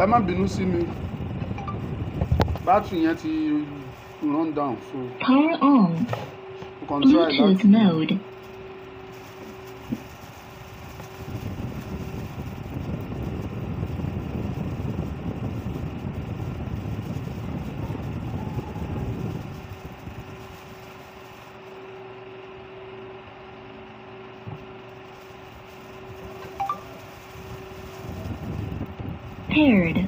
ẹ má bínú sí mi battery yẹn ti run down so power on you can try Bluetooth that. mode. Paired.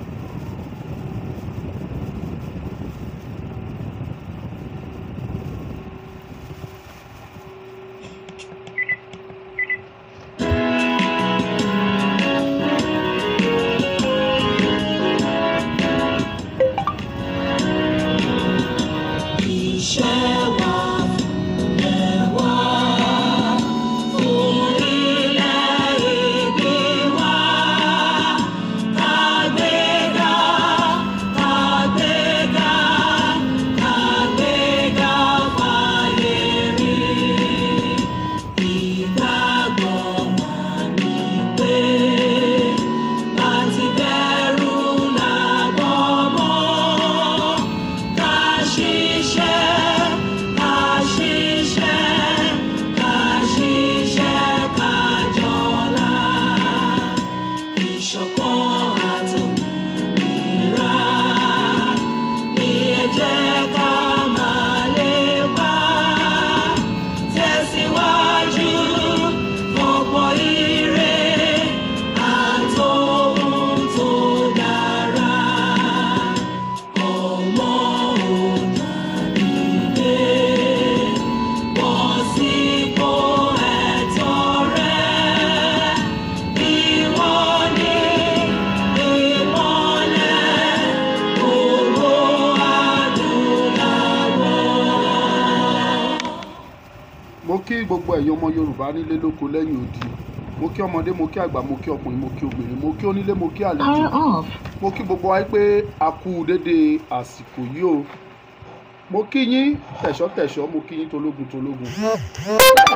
gbogbo ẹ̀yin ọmọ Yorùbá nílé lóko lẹ́yìn odi mo kí ọmọdé mo kí àgbà mo kí ọkùnrin mo kí obìnrin mo kí onílé mo kí àlejò mo kí gbogbo wa pé a kú dédé àsìkò yìí o mo kí yín tẹ̀ṣọ́ mo kí yín tológun.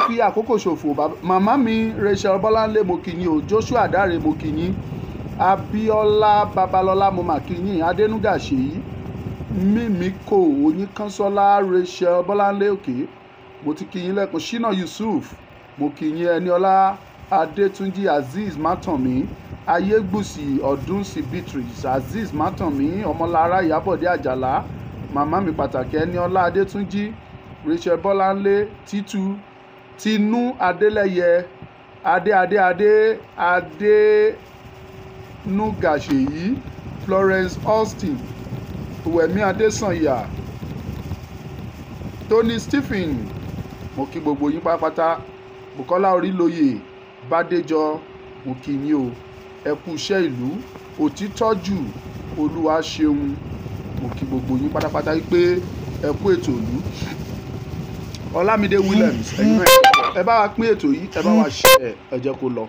Fi àkókò ṣòfò màmá mi Rachel Bọ́láńlé mo kí yín o, Joshua Dáre mo kí yín, Abíọ́lá Babalọ́lá mo mà kí yín, Adénúgà Ṣèyí, Mímíkò Oyínkánsọ́lá Rachel Bọ́láńlé òkè mo ti kí yín lẹ́kùn, Ṣínà Yusuf mo kí yín, Ẹniọlá Adétúnjí, Azeez Mátànmí, Ayégbùsì Ọ̀dúnsì Beatrice, Azeez Mátànmí, Ọmọlára Ìyábọ̀dé Àjàlá, màmá mi pàtàkì Ẹniọlá Adétúnjí, Rachel Bọ́láńlé, Tinú Adélẹ́yẹ, Adénúgà Ṣèyí, Florence Austin, Wẹ̀mí Adésànyà, Tony Stephen mo kí gbogbo yín pátápátá, Bùkọ́lá Orílóyè, Bádéjọ mo kí yín o, ẹ kú iṣẹ́ ìlú, Òtítọ́jù Olúwa ṣeun mo kí gbogbo yín pátápátá pé ẹ kú ètò ìlú. Ọlámídé Williams ẹ̀yin náà ẹ bá wa pín ètò yìí, ẹ bá wa ṣe ẹ jẹ́ kó lọ.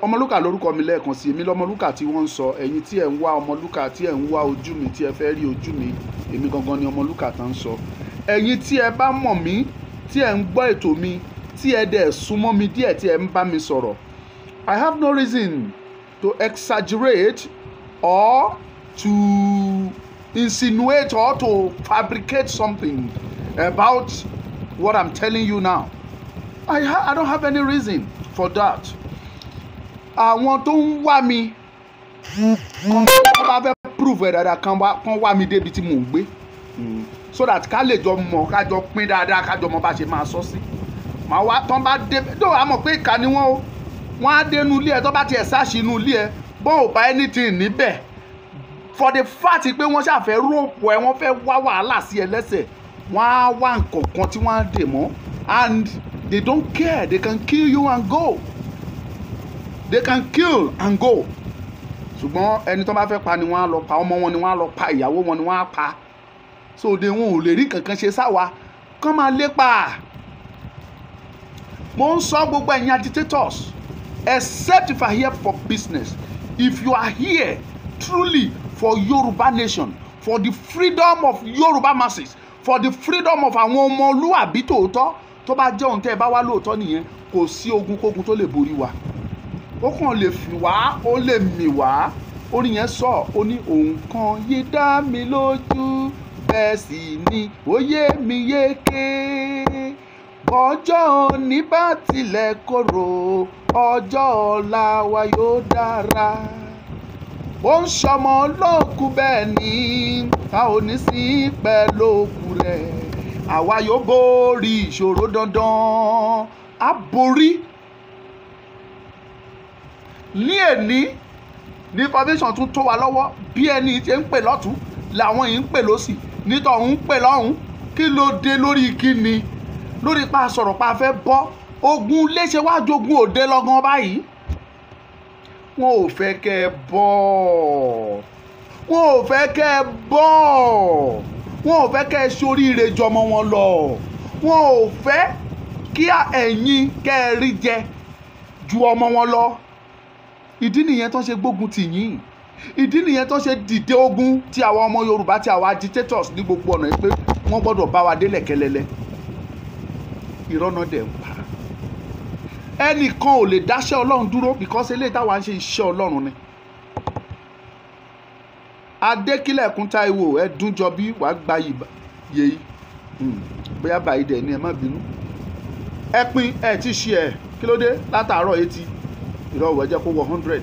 Ọmọlúkà lórúkọ mi lẹ́ẹ̀kan sí, èmi lọ́mọlúkà tí wọ́n ń sọ, ẹ̀yin tí ẹ̀ ń wá ọmọlúkà, tí ẹ̀ ń wá ojú mi, tí ẹ fẹ́ rí ojú mi, èmi gangan ni ọmọlúkà tá ń sọ. Ẹ̀yin tí ẹ bá mọ̀ mí, tí ẹ ń gbọ́ ètò mi, tí ẹ dẹ̀ súnmọ́ mi díẹ̀, tí ẹ ń bá mi sọ̀rọ̀, I have no reason to exaggerate or to insinuate or to fabricate something about what I'm telling you now. I don't have any reason for that. Àwọn tó ń wá mi kan bá fẹ́ prove ẹ̀ dáadáa kan wá mi débi tí mò ń gbé, so that ká lè jọ mọ̀, ká jọ pín dáadáa, ká jọ mọ̀ bá ṣe máa sọ sí. Màá wá tán bá dé tó a mọ̀ pé ìka ni wọ́n o, wọ́n á dé inú ilé ẹ̀ tó bá tiẹ̀ sáàṣì inú ilé ẹ̀ bó ò bá anything níbẹ̀, for the fact pé wọ́n ṣàfẹ́ rope ẹ̀, wọ́n fẹ́ wá wàhálà sí ẹ lẹ́sẹ̀, wọ́n á wá nǹkan kan tí wọ́n á dè mọ́, and they don't care, they can kill you and go, they can kill and go. Ṣùgbọ́n ẹni tó bá fẹ́ pa ni wọ́n á lọ pa, ọmọ wọn ni wọ́n á lọ pa, ìyàwó wọn ni wọ́n á pa, so de wọn ò lè rí kankan ṣe sáwa, kán máa lépa. Mo ń sọ gbogbo ẹ̀yin agitators, except if I here for business, if you are here truly for Yoruba nation, for the freedom of Yoruba masses, for the freedom of àwọn ọmọlúwàbí tòótọ́, tó bá jẹ́ ohun tẹ́ ẹ bá wá lóòótọ́ nìyẹn, kò sí ogun kógun tó lè borí wa. Ó kàn lè fi wá, ó lè mì wá. Orin yẹn sọ, ó ní ohun kan yé dá mi lójú, bẹ́ẹ̀ sì ni ó yé mi yéké. Ọjọ́ òní bá tilẹ̀ korò, ọjọ́ ọ̀la wa yóò dára. Ó ń ṣọmọ lóòkú bẹ́ẹ̀ ni a ò ní sí pẹ̀lú òkú rẹ̀. Àwa yóò borí ìṣòro dandan, a borí. Ní èní ní information tún tó wa lọ́wọ́, bí ẹni ṣe ń pè lọ́tún làwọn yìí ń pè lọ́sì, nítọ̀hún ń pè lọ́hún. Kí ló dé lórí kíni? Lórí pa sọ̀rọ̀ pa fẹ́ bọ́ ogun léṣe wá jogun òde lọ́gán báyìí. Wọn ò fẹ́ kẹ́ ẹ bọ́, wọn ò fẹ́ kẹ́ ẹ bọ́, wọn ò fẹ́ kẹ́ ẹ ṣoríire jọmọ wọn lọ, wọn ò fẹ́ kí ẹ̀yin kẹ́ ẹ rí jẹ ju ọmọ wọn lọ. Ìdí nìyẹn tó ṣe gbógun tì yín, ìdí nìyẹn tó ṣe dìde ogun ti àwọn ọmọ Yorùbá, ti àwọn agitators ní gbogbo ọ̀nà pé wọ́n gbọ́dọ̀ bá wa délẹ̀ kẹlẹ́lẹ́. Ìrọ́nà dẹ̀ ń pa. Ẹnìkan ò lè dáṣẹ́ Ọlọ́run dúró, because eléyìí táwa ń ṣe iṣẹ́ Ọlọ́run ni. Adékílẹ̀kùn Táíwò Ẹ̀dúnjọbí wàá gba yèyí, bóyá báyìí dẹ̀ ni ẹ má bínú. Ẹ pín ẹ ti ṣe ẹ kí ló dé látàárọ̀ 80 ìrọ̀wọ́ ẹ jẹ́ kó wọ 100.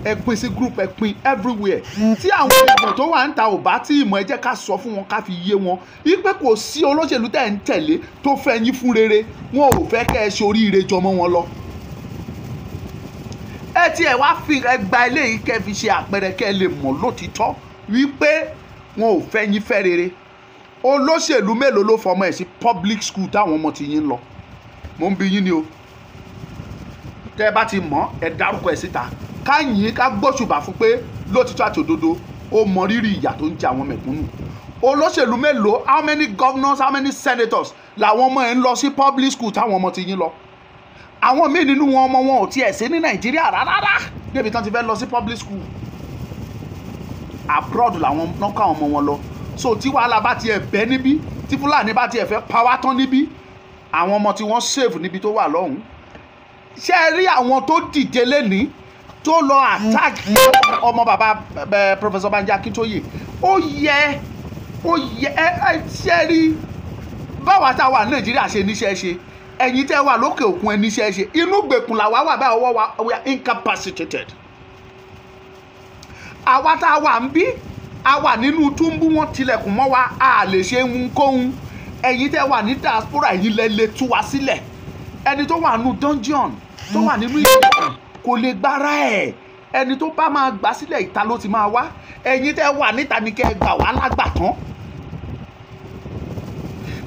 Ẹ pín sí group, ẹ pín everywhere. Tí àwọn èèyàn tó wà ń ta ò bá tí ìmọ̀, ẹ jẹ́ ká sọ fún wọn, ká fi yé wọn wípé kò sí olóṣèlú tẹ̀ ń tẹ̀lé tó fẹ́ yín fún rere, wọn ò fẹ́ kẹ́ ẹ ṣoríire jọmọ wọn lọ. Ẹ tiẹ̀ wá fi ẹgbà eléyìí kẹ́ fi ṣe àpẹẹrẹ kẹ́ ẹ lè mọ̀ lótìtọ́ wípé wọn ò fẹ́ yín fẹ́ rere. Olóṣèlú mélòó ló fọmọ ẹ̀ sí public school táwọn ọmọ ti yín lọ? Mo ń bi yín ni o. Tẹ́ ẹ bá ti mọ̀, ẹ dárúkọ ẹ̀ síta, ká yìn ká gbóṣùbà fún pé lótìtọ́ àti òdodo ó mọ rírì ìyà tó ń jẹ àwọn mẹ̀kúnnù. Olóṣèlú mélòó, how many governors, how many senators làwọn ọmọ ẹ̀ ń lọ sí public school táwọn ọmọ ti yín lọ? Àwọn míì nínú wọn ọmọ wọn ò tiẹ̀ sí ní Nàìjíríà rárá débi tán ti fẹ́ lọ sí public school. Abroad làwọn náà ká ọmọ wọn lọ. so tí wàhálà bá tiẹ̀ bẹ́ níbí tí Fúlàní bá tiẹ̀ fẹ́ pa wá tán níbí àwọn ọmọ tí wọ́n save níbi tó wà lọ́hùn ṣé ẹ rí àwọn tó dìde lẹ́ni tó lọ attack ọmọ bàbá Professor Banji Akintoye ó yẹ ṣé rí báwa tá a wà ní Nàìjíríà ṣe níṣẹ́ ṣe ẹ̀yin tẹ́ wà lókè òkun ẹ níṣẹ́ ṣe inú gbèkùn làwa wà báyìí ọwọ́ wa we are incapacitated àwa tá a wà ń bí a wà nínú túmbú wọn tilẹ̀kùn mọ́ wa a lè ṣe nkóhun ẹ̀yin tẹ́ wà ní diaspora ẹ̀yin lè tú wa sílẹ̀ ẹni tó wà nínú dungeon tó wà nínú ìgbèkùn kò lè gbára ẹ̀ ẹni tó bá máa gbà sílẹ̀ ìta ló ti máa wá ẹ̀yin tẹ́ wà níta ni kẹ́ ẹ gbà wá lágbàtán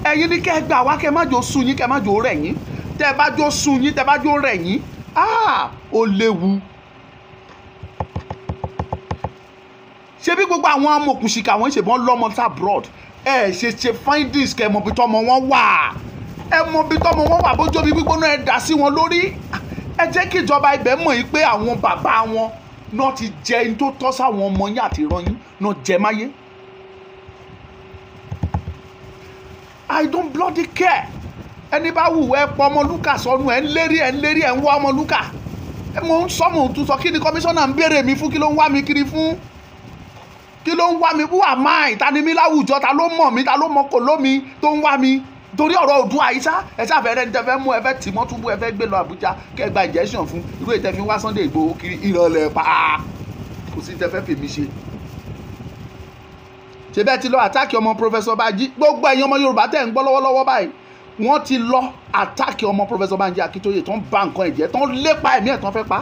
ẹ̀yin ni kẹ́ ẹ gbà wá kẹ́ má jò sú yín kẹ́ má jò rẹ̀ yín tẹ́ bá jò sú yín tẹ́ bá jò rẹ̀ yín ó léwu. ṣebí gbogbo àwọn amòkùnṣìkà wọn ṣèbọn lọ́mọ tá abroad ẹ ṣe findings kẹ́ mọ̀ bí tọ́mọ wọn wà ẹ mọ̀ bí tọ́mọ wọn wà bójú omi gbígbóná ẹ dà sí wọn lórí ẹ jẹ́ kí ìjọba ibẹ̀ mọ̀ yìí pé àwọn bàbá wọn náà ti jẹ ẹni tó tọ́ sáwọn ọmọ yín àti ìran yín náà jẹ máyé. I don't bloody care ẹni bá wù ẹ pọ Ọmọlúkà sọnù ẹ ń lérí ẹ ń wá Ọmọlúkà mo ń sọ mo tún sọ kí ni kọmíṣánná ń béèrè mi fún kí ló ń wá mi kiri fún kí ló ń wá mi who am I ta ni mi láwùjọ ta ló mọ̀ mi ta ló mọ̀ kò lómi tó ń wá mi torí ọ̀rọ̀ Oòduà àyíṣá ẹ ṣàfẹ́ rẹ ní tẹ fẹ́ mú ẹ fẹ́ tì mọ́ túbú ẹ fẹ́ gbé lọ Àbújá kẹ́ gba injection fún irú ètò ẹ̀fín wá Sunday Igboho kiri ìrọ̀lẹ́ pa kò sí tẹ fẹ́ fèmí ṣe. ṣe bẹ́ẹ̀ ti lọ àtàkì ọmọ Professor Banji gbogbo ẹ̀yin ọmọ Yorùbá tẹ̀ ń gbọ́ lọ́wọ́lọ́wọ́ báyìí wọ́n ti lọ àtàkì ọmọ Professor Banji Akintoye tó ń ba nǹkan ẹ̀jẹ̀ tó ń lépa ẹ̀mí ẹ̀ tó ń fẹ́ pa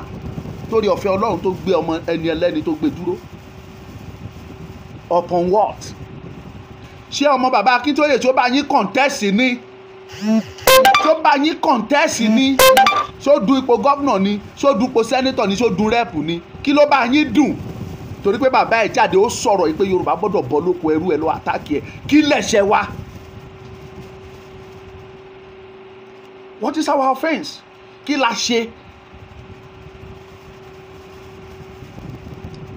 torí ọ̀fẹ́ Ọlọ́run tó gbé ọmọ ẹni ẹlẹ́ni tó gbé dúró upon what? ṣé ọmọ bàbá Akintoye tó bá yín kọ̀ǹtẹ́sì ni tó bá yín kọ̀ǹtẹ́sì ni ṣó du ipò gọ́vnà ni ṣó du ipò sẹ́nítọ̀ ni ṣó du rẹ́ẹ̀pù ni kí ló bá yín dùn torí pé bàbá ẹ̀ jáde ó sọ̀rọ̀ pé Yorùbá gbọ́dọ̀ bọ́ lóko ẹrú ẹ̀ lọ àtàkì ẹ̀ kí lẹ̀ṣẹ̀ wa. What is our offence? Kí la ṣe?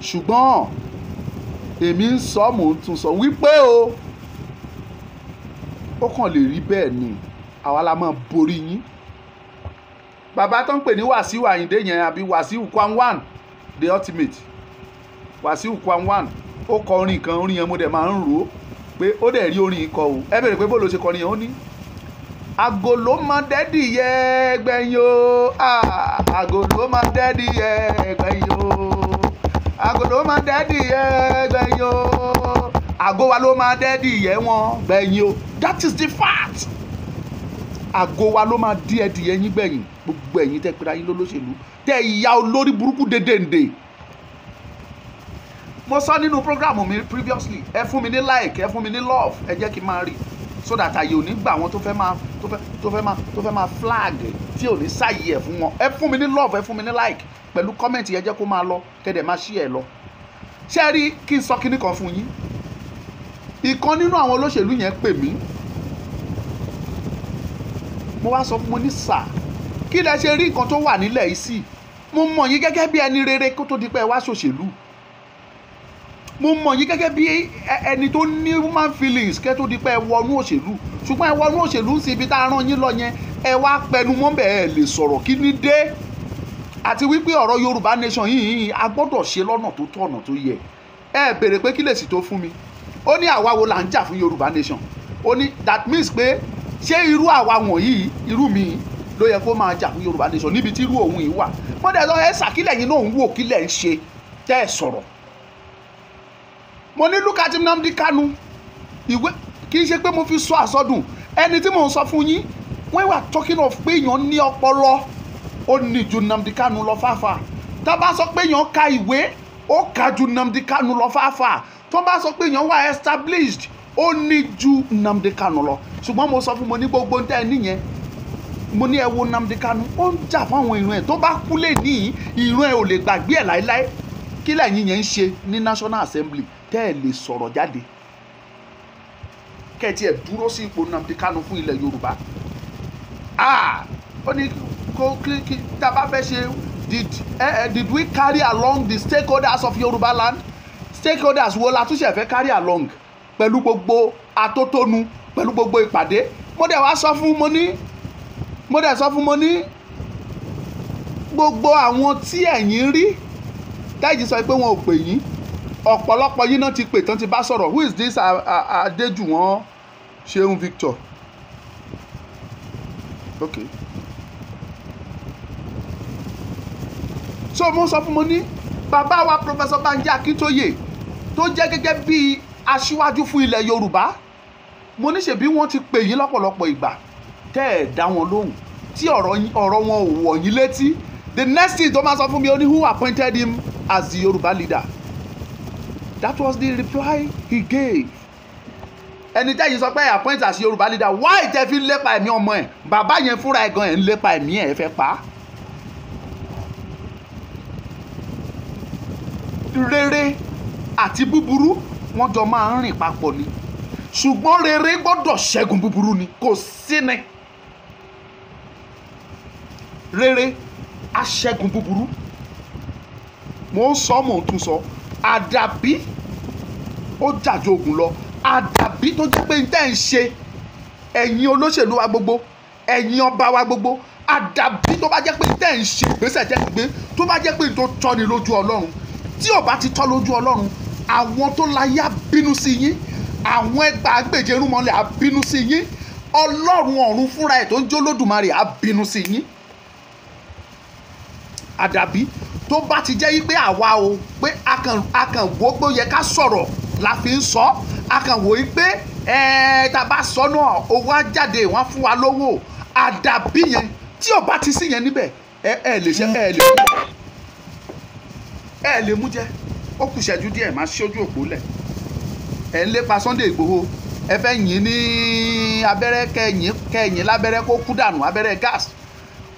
ṣùgbọ́n èmi ń sọ mò ń tún sọ wípé ó kàn lè rí bẹ́ẹ̀ ni àwa la máa borí yín. bàbá tó ń pè ní Wàsíù Àyìndé yẹn àbí Wàsíù Kwanwan the ultimate Wàsíù Kwanwan ó kọ orin kan orin yẹn mo dẹ̀ máa ń rò ó pé ó dẹ̀ rí orin kọ o ẹ bèrè pé bó ló ṣe kọrin yẹn ó ní àgò ló máa dẹ́dì yẹ gbẹ̀yìn o àgò ló máa dẹ́dì yẹ gbẹ̀yìn o àgò ló máa dẹ́dì yẹ gbẹ̀yìn o àgò wa ló máa dẹ́dì yẹ wọn gbẹ̀yìn o that is the fact àgò wa ló máa dí ẹdìyẹ yín gbẹ̀yìn gbogbo ẹ̀yin tẹ́ pera yín lólóṣèlú tẹ́ ìyá olórí burúkú dédéǹdè. mo sọ nínú programu mi previously ẹ fún mi ní like ẹ fún mi ní love ẹ jẹ́ kí n máa rí so that àyè ò ní gbà wọn tó fẹ́ máa flag tí ò ní sáyé ẹ̀ fún wọn ẹ fún mi ní love ẹ fún mi ní like pẹ̀lú comment yẹn jẹ́ kó máa lọ kẹ́dẹ̀ máa ṣí ẹ̀ lọ. ṣé rí kí n sọ kinní kan fún yín ìkan nínú àwọn olóṣèlú yẹn pè mí mo wá sọ fún mo ní sà kí lẹ ṣe rí nǹkan tó wà nílẹ̀ yìí sí mo mọ̀ yín gẹ́gẹ́ bí ẹni rere kó tó di pé ẹ wá ṣòṣèlú mo mọ̀ yín gẹ́gẹ́ bí ẹni tó ní human feelings kẹ́ tó di pé ẹ wọnú òṣèlú ṣùgbọ́n ẹ wọnú òṣèlú sí ibi tá a rán yín lọ yẹn ẹ wá pẹnu mọ́ bẹ́ẹ̀ lè sọ̀rọ̀ kí ni dé àti wípé ọ̀rọ̀ Yorùbá nation yìí a gbọ́dọ̀ ṣe lọ́nà tó tọ́ ọ̀nà tó yẹ ẹ béèrè pé kí lè sì tó fún mi ó ní àwa wo là ń jà fún Yorùbá nation ó ní that means pé ṣé irú àwa wọ̀nyí irú mi ló yẹ kó máa jà fún Yorùbá nation níbi tí irú òun yìí wà mo dẹ̀ sọ ẹ ṣàkílẹ̀ yín náà ń wò kílẹ̀ ń ṣe tẹ́ ẹ sọ̀rọ̀ mo ní look at Nnamdi Kanu ìwé kì í ṣe pé mo fi sọ àsọdùn ẹni tí mò ń sọ fún yín when we are talking of pé èèyàn ní ọpọlọ ó ní ju Nnamdi Kanu lọ fáfà tá bá sọ pé èèyàn ka ìwé ó ka ju Nnamdi Kanu lọ fáfà tó bá sọ pé èèyàn wà established ó ní ju Nnamdi Kanu lọ ṣùgbọ́n mo sọ fún mo ní gbogbo ntẹ́ nìyẹn mo ní ẹ wo Nnamdi Kanu ó ń jà fún àwọn ìran ẹ̀ tó bá kú lè ní ìran ẹ̀ ò lè gbàgbé ẹ̀ láéláé kí lẹ́yìn yẹn ń ṣe ní National Assembly tẹ́ ẹ̀ lè sọ̀rọ̀ jáde kẹ́ẹ̀tì ẹ̀ dúró sí ipò Nnamdi Kanu fún ilẹ̀ Yorùbá ó ní kó kí tá a bá fẹ́ ṣe did we carry along the stakeholders of Yorùbá land stakeholders wo la tún ṣe fẹ́ carry along pẹ̀lú gbogbo atótónu pẹ̀lú gbogbo ìpàdé mo dẹ̀ wá sọ fún mo ní gbogbo àwọn tí ẹ̀yin rí táyì sọ pé wọn ò pè yín ọ̀pọ̀lọpọ̀ yín náà ti pè tán ti bá sọ̀rọ̀. Who is this Adéjùwọ̀n Ṣeun Victor? Okay. So mo sọ fún mo ní bàbá wa Professor Banji Akintoye tó jẹ́ gẹ́gẹ́ bí aṣíwájú fún ilẹ̀ Yorùbá mo ní ṣebí wọ́n ti pè yín lọ́pọ̀lọpọ̀ ìgbà tẹ́ ẹ̀ dá wọn lóhùn tí ọ̀rọ̀ wọn ò wọ̀ yín létí. The next thing tó máa sọ fún mi ó ní who appointed him as the Yorùbá leader? That was the reply he gave. Ẹni tẹ́yìn sọ pé appoint as Yorùbá leader, why tẹ́ fi ń lépa ẹ̀mí ọmọ ẹ̀? Bàbá yẹn fúnra ẹ̀ gan ẹ̀ ń lépa ẹ̀mí ẹ̀ fẹ́ pa á. Rere àti búburú wọ́n jọ máa ń rìn papọ̀ ni, ṣùgbọ́n rere gbọ́dọ̀ ṣẹ́gun búburú ni, kò sí ni. Rere á ṣẹ́gun búburú. Mo ń sọ mo ń tún sọ, àdàbí ó jàjọ ogun lọ, àdàbí tó jẹ́ pé n tẹ́ ń ṣe ẹ̀yin olóṣèlú wa gbogbo, ẹ̀yin ọba wa gbogbo, àdàbí tó bá jẹ́ pé n tẹ́ ń ṣe ìgbésẹ̀ tẹ́ ń gbé tó bá jẹ́ pé n tó tọ́ ni lójú Ọlọ́run. Tí ò bá ti tọ́ lójú Ọlọ́run, àwọn tó láyé á bínú sí yín, àwọn ẹgbàágbèje irúnmọlẹ̀ á bínú sí yín, Ọlọ́run ọ̀run fúnra ẹ̀ tó ń jó Olódùmarè á bínú sí yín. Àdàbí tó bá ti jẹ́ pé àwa o pé a kàn wò pé ó yẹ ká sọ̀rọ̀ la fi ń sọ, a kàn wò pé tá a bá sọ náà owó á jáde wọ́n á fún wa lówó. Àdàbí yẹn tí ò bá ti sí yẹn níbẹ̀ ẹ lè ṣe ẹ lè mú jẹ. Ó kù ṣẹ́jú díẹ̀ máa ṣojú òpó lẹ̀. Ẹ ń lépa Sunday Igboho, ẹ fẹ́ yìn ní abẹ́rẹ́ kẹ́yìn lábẹ́rẹ́ kó kú dànù abẹ́rẹ́ gas.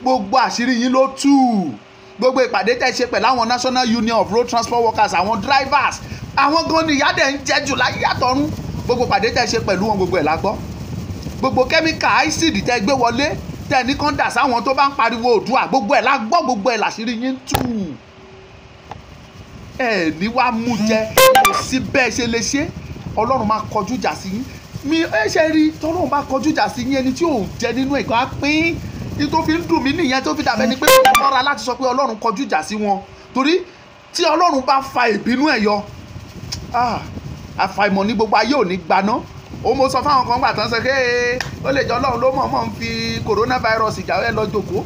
Gbogbo àṣírí yín ló tú. Gbogbo ìpàdé tẹ́ ṣe pẹ̀lú àwọn National Union of Road Transport Workers, àwọn drivers, àwọn gan ni ìyá dẹ̀ ń jẹ jù láyé àtọ̀run. Gbogbo ìpàdé tẹ́ ṣe pẹ̀lú wọn gbogbo ẹ̀ la gbọ́. Gbogbo kẹ́míkà àìsíìdì tẹ́ gbé wọlé tẹ́ ní kọ́ńdà sáwọn tó bá ń pariwo Oòduà gbogbo ẹ̀ la gbọ́, gbogbo ẹ̀ làṣírí yín tú. Ẹ ní wàá mú jẹ, kò sí bẹ́ẹ̀ ṣe lè ṣe. Ọlọ́run máa kọjú ìjà sí yín. Mi ẹ ṣe rí tọ́lọ́run bá kọjú ìjà sí yín, ẹni tí ò jẹ nínú ẹ̀gán á pín. Ní tó fi ń dùn mí nìyẹn tó fi dàbẹ́ ni pé kò mọ́ra láti sọ pé Ọlọ́run kọjú ìjà sí wọn. Torí tí Ọlọ́run bá fa ìbínú ẹ̀ yọ, àfàìmọ̀ ní gbogbo ayé ò ní gbaná. Ó mo sọ fáwọn kan gbà tán sọ pé ó lè jẹ́ Ọlọ́run ló mọ̀ọ́mọ̀ ń fi coronavirus ìjà ẹ lọ jókòó.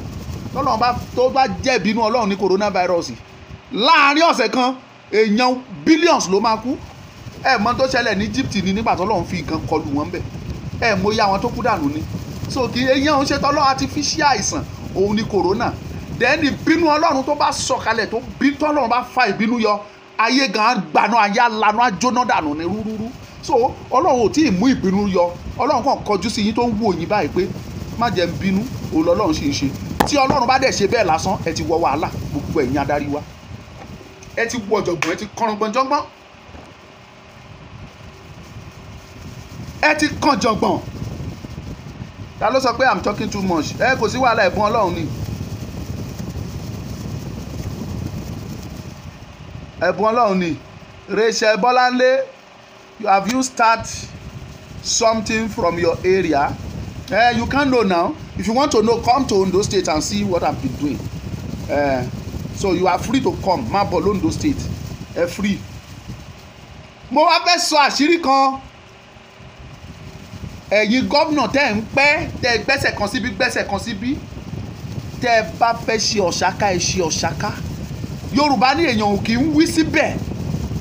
Tọ́lọ́run tó bá jẹ́ ìbínú Ọlọ́run ní coronavirus, láàárín ọ̀sẹ̀ kan èèyàn billions ló máa kú. Ẹ mọ̀ tó ṣẹlẹ̀ ní Egypt ni nígbà tó Ọlọ́run fi nǹkan kọlù wọn bẹ̀. Ẹ mọ̀ iye àwọn tó kú dànù ni. So kì í èèyàn ń ṣe tọ́lọ́ artificial àìsàn òun ni corona. Then ìbínú Ọlọ́run tó bá sọ̀kalẹ̀ tó bí tọ́lọ́run bá fa ìbínú yọ, ayé gan gbaná, ayé alanu ajóná dànù ní rúrúrú. So Ọlọ́run ò tí ì mú ìbínú yọ. Ọlọ́run kàn kọjú sí yín tó ń wò yín báyìí pé má jẹ́ ń bínú, òun lọ́lọ́run ṣe ń ṣe. Tí Ọlọ́run bá dẹ̀ ṣe bẹ́ẹ̀ lásán, ẹ ti wọ wàhálà gbogbo ẹ̀yin adarí wa. Ẹ ti wọ ọ̀jọ̀gbọ́n, ẹ ti kọ̀rọ̀gbọ̀njọ́gbọ́n. Ẹ ti kàn jọ̀gbọ̀n. Ta ló sọ pé I'm talking too much? Kò sí wàhálà, ẹ̀bùn Ọlọ́run ni. Ẹ̀bùn Ọlọ́run ni. Rachel Bọ́láńlé, have you start something from your area? You can't know now. If you want to know, come to Ondo State and see what I've been doing. So you are free to come. Má bọ̀ l'Ondo State. Free. Mo wá fẹ́ sọ àṣírí kan. Ẹ̀yin gómìnà tẹ́ ń pẹ́ tẹ́ gbẹ́sẹ̀ kan síbí gbẹ́sẹ̀ kan síbí, tẹ́ bá fẹ́ ṣe ọ̀ṣáká ẹ ṣe ọ̀ṣáká. Yorùbá ní èèyàn ò kì í wí síbẹ̀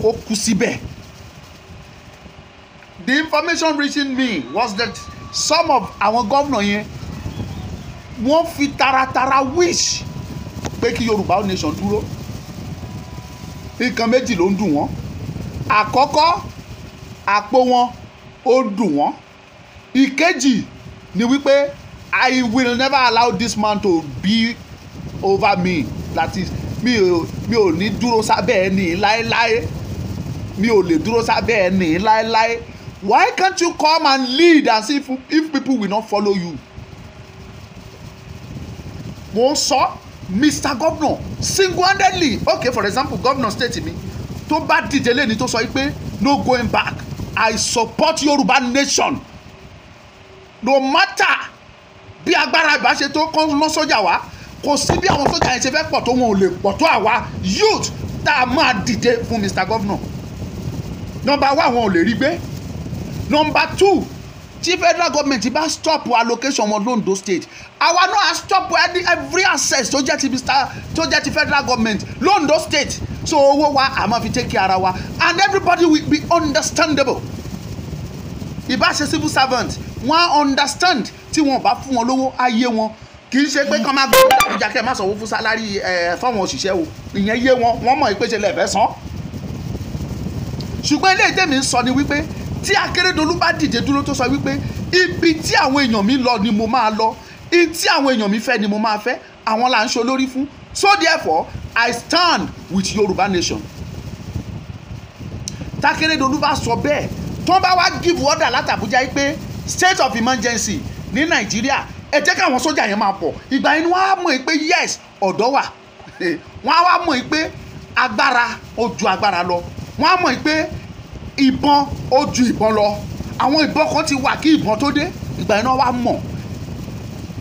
ó kú síbẹ̀. The information reaching me was that some of àwọn gómìnà yẹn wọ́n fi taratara wish pé kí Yorùbá nation dúró. Nǹkan méjì ló ń dùn wọ́n. Àkọ́kọ́, àpò wọn ó dùn wọ́n. Ìkejì ni wípé I will never allow this man to be over me. That is, mi ò ní dúró sábẹ́ ẹni láéláé. Mi ò lè dúró sábẹ́ ẹni láéláé. Why can't you come and lead and see if people will not follow you? Mo ń sọ Mr. Governor single-handedly, okay, for example, Governor State mi tó bá dìde lẹ́ni tó sọ pé no going back, I support Yorùbá nation no matter bí agbára ìbá ṣe tó kán lọ sójà wá kò sí bí àwọn sójà yẹn ṣe fẹ́ pọ̀ tó wọn ò lè pọ̀ tó àwa youth tá a máa dìde fún Mr. Governor. Number one wọn ò lè rí gbé. Number two tí federal government bá stop allocation wọn l'Ondo state àwa náà stop every access tó jẹ́ ti federal government l'Ondo state so owó wa a máa fi take care ara wa and everybody will be understandable. Ìbá ṣe civil servant wọ́n understand tí wọ́n bá fún wọn lówó ayé wọn kì í ṣe pé kán máa gbọ́ Àbújá kẹ́ ẹ̀ má sanwó fún sálárì fáwọn òṣìṣẹ́ o ìyẹn yé wọn wọ́n mọ̀ pé ṣe lẹ́ẹ̀fẹ́ san. Ṣùgbọ́n ilé ìtẹ́mi ń sọ ni wípé tí Akérédolú bá dìde dúró tó sọ wípé ibi tí àwọn èèyàn mi lọ ni mo máa lọ ibi tí àwọn èèyàn mi fẹ́ ni mo máa fẹ́ àwọn là ń ṣe olórí fún so therefore I stand with Yorùbá nation. Tákérédolú bá sọ bẹ́ẹ̀ tó bá wá give order láti Àbújá yìí pé state of emergency ní Nàìjíríà ẹ jẹ́ káwọn sójà yẹn máa pọ̀ ìgbà yẹn wọ́n á mọ̀ pé yes ọ̀dọ́ wà wọ́n á wá mọ̀ pé agbára ó ju agbára lọ wọ́n á mọ̀ pé ìbọn ó ju ìbọn lọ àwọn ìbọn kan ti wà kí ìbọn tó dé ìgbà yẹn náà wá mọ̀.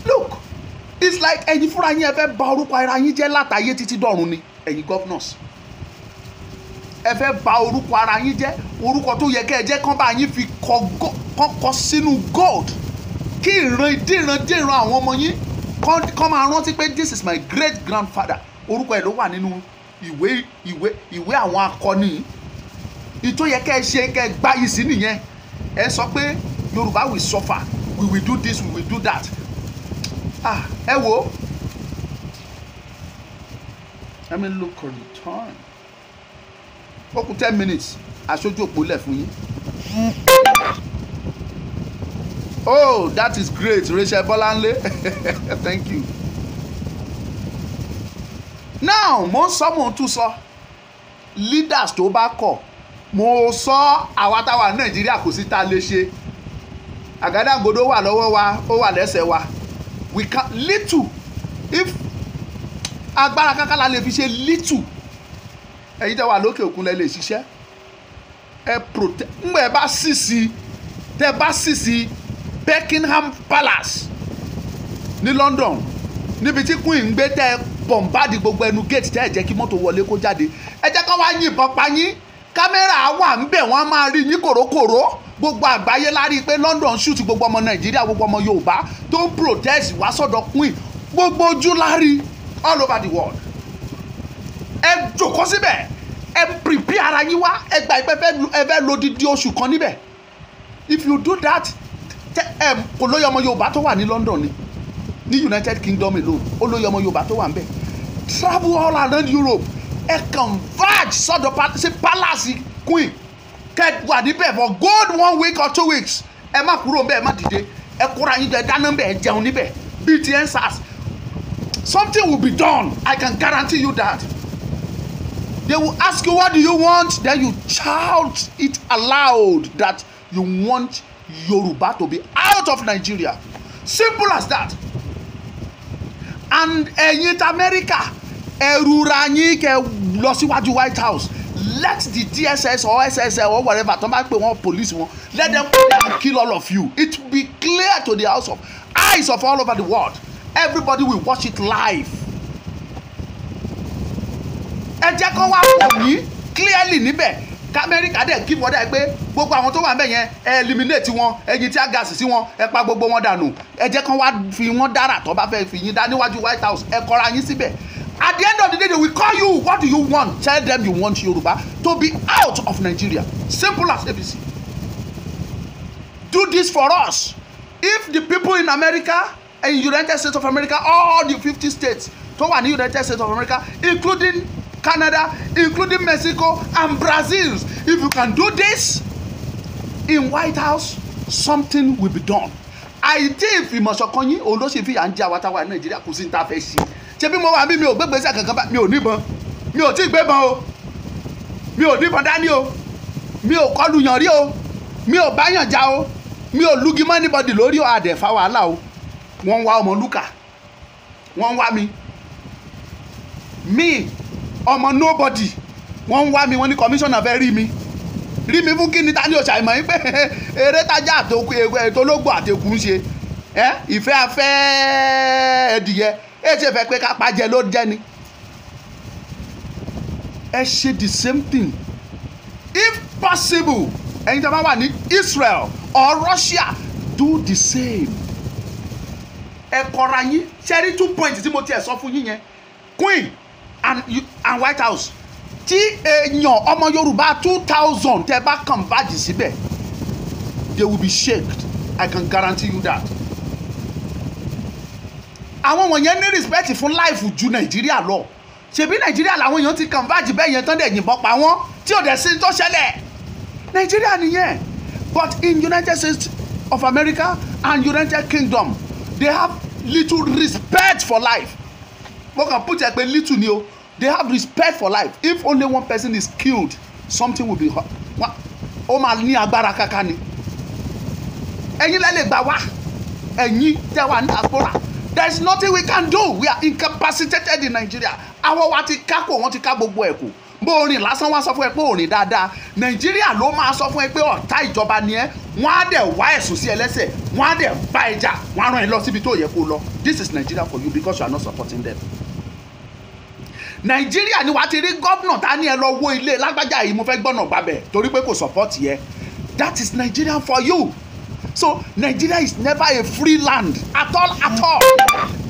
Look it's like ẹ̀yin fúnra yín ẹ fẹ́ bà orúkọ ara yín jẹ́ látàyé títí dọ̀run ni ẹ̀yin governors ẹ fẹ́ bà orúkọ ara yín jẹ́ orúkọ tó yẹ kẹ́ ẹ jẹ́ kán bá yín fi kọ́ sínú gold kí ìran àwọn ọmọ yín kán máa rántí pé this is my great grandfather orúkọ ẹ̀ ló wà nínú ìwé àwọn akọni ìtò yẹ kẹ́ ẹ ṣe kẹ́ ẹ gbáyìí sí nìyẹn ẹ sọ pé Yorùbá will suffer we will do this we will do that ẹ wo let me look on the time ó kù 10 minutes aṣojú òpó lẹ̀ fún yín. Oh, that is great, Rachel Bolanle. Thank you. Now, mo tún sọ leaders tó bá kọ̀ mo sọ àwa táwa Nàìjíríà kò sí ta lè ṣe àgádágodo wà lọ́wọ́ wa ó wà lẹ́sẹ̀ wa we can little if agbára kankan la lè fi ṣe little ẹ̀yin tẹ́ wà lókè òkun lẹ lè ṣiṣẹ́ ẹ protect ngbẹ ẹ bá sísì tẹ́ bá sísì Buckingham Palace ní London níbi tí Queen ń gbé tẹ́ bọ̀m̀bádì gbogbo ẹnu gate tẹ́ ẹ̀ jẹ́ kí mọ́tò wọlé kó jáde ẹ jẹ́ kán wá yìnbọn pa yín kámẹ́rà wà ń bẹ̀ wọ́n á máa rí yín kòrókòró gbogbo àgbáyé lárí pé London shoot gbogbo ọmọ Nàìjíríà gbogbo ọmọ Yorùbá tó ń protest wá sọ́dọ̀ Queen gbogbo ojú lárí all over the world ẹ jòkó síbẹ̀ ẹ prepare ara yín wá ẹ gbà ẹ fẹ́ lo dídí oṣù kan níbẹ̀ if you do that kò lóye ọmọ Yorùbá tó wà ní London ní United Kingdom alone ó lóye ọmọ Yorùbá tó wà ń bẹ̀ travel all around Europe ẹ converge sọ́dọ̀ sí palace Queen kẹ wà níbẹ̀ for good 1 week or 2 weeks ẹ má kúrò ń bẹ̀ ẹ má dìde ẹ kóra yín jọ ẹ dáná ń bẹ̀ ẹ jẹun níbẹ̀ BTN SARS something will be done I can guarantee you that. They will ask you what do you want, then you shout it aloud that you want Yoruba to be out of Nigeria. Simple as that. And ẹ̀yin America ẹ̀rù ra yín kẹ́ lọ síwájú White House let the DSS or SSL or whatever tó máa ń pè wọ́n police wọn let them kill all of you. It will be clear to the eyes of all over the world. Everybody will watch it live. Ẹ jẹ́ kó wá pọ̀ ní clearly níbẹ̀ k'Amẹ́ríkà dẹ̀ kí wọ́n dẹ̀ pé gbogbo àwọn tó wà níbẹ̀ yẹn ẹ eliminate wọn ẹ yin tear gas sí wọn ẹ pa gbogbo wọn dànù ẹ jẹ́ kó wá fi wọn dára tó bá fẹ́ fi yín dá níwájú White House ẹ kọ́ra yín síbẹ̀ at the end of the day they will call you what do you want tell them you want Yoruba to be out of Nigeria simple as ABC. Do this for us if the people in America and United States of America all the 50 states tó wà ní United States of America including Canada, including Mexico and Brazil. If you can do this in White House, something will be done. Àìdí ìfìmọ̀ṣọ̀kan yín òun ló ṣe fi à ń jẹ́ àwa táwa Nàìjíríà kò sí ní ta fẹ́ ṣe. Ṣé bí mo wà bí mi ò gbégbèsè kankan bá mi ò níbọn mi ò tí ì gbébọn o mi ò níbọn dání o mi ò kọlù yàn rí o mi ò bá yàn já o mi ò lúgi mọ́ anybody lórí o àdẹ̀fà wàhálà o wọ́n ń wá ọmọ lúkà wọ́n ń wá mi ọmọ nobody wọ́n ń wá mi wọ́n ní commissioner fẹ́ rí mi rí mi fún kíni ta ni òṣà ìmọ̀ yín pé eré tájà àtológbò àtẹkù ń ṣe ìfẹ́ afẹ́ ẹdìyẹ ṣe fẹ́ pé ká pàjẹ́ ló jẹ́ ni. ẹ ṣe the same thing if possible ẹ̀yin tí a bá wà ní Israel or Russia do the same. ẹ kọra yín ṣẹ́rí 2 points tí mo tiẹ̀ sọ fún yín yẹn Queen and White House tí èèyàn ọmọ Yorùbá 2000 tẹ́ bá kàn bájì síbẹ̀ they will be shaken. I can guarantee you that. àwọn wọ̀nyẹn ní respect fún life ju Nàìjíríà lọ ṣebí Nàìjíríà làwọn èèyàn ti kàn bájì bẹ́ẹ̀ yẹn tán dẹ̀ yìnbọn pa wọ́n tí ò dẹ̀ sí tó ṣẹlẹ̀ Nàìjíríà nìyẹn. But in United States of America and United Kingdom they have little respect for life. Mo kàn put ẹ pé little ni o. They have respect for life. If only one person is killed, something will be ó máa ní agbára kankan ni. Ẹ̀yin lẹ lè gbà wá. Ẹ̀yin tẹ́ wà ní diaspora. There is nothing we can do. We are incapacitated in Nigeria. Àwọn wa ti ká kò wọ́n ti ká gbogbo ẹ̀ kù. Bó orin lásán wá sọ fún ẹ pé orin dáadáa. Nàìjíríà ló máa sọ fún ẹ pé ọ̀tá ìjọba ni ẹ́. Wọ́n á dẹ̀ wá ẹ̀sùn sí ẹ lẹ́sẹ̀. Wọ́n á dẹ̀ bá ẹ jà. Wọ́n á rán ẹ lọ síbi tó yẹ kó lọ. This is Nigeria for you because you are not supporting them. Nàìjíríà ni wàá ti rí gómìnà tá ní ẹ lọ wo ilé lágbájá yìí mo fẹ́ gbọ́nà gbàbẹ̀ torí pé kò support yẹ. That is Nigeria for you. So Nigeria is never a free land at all at all.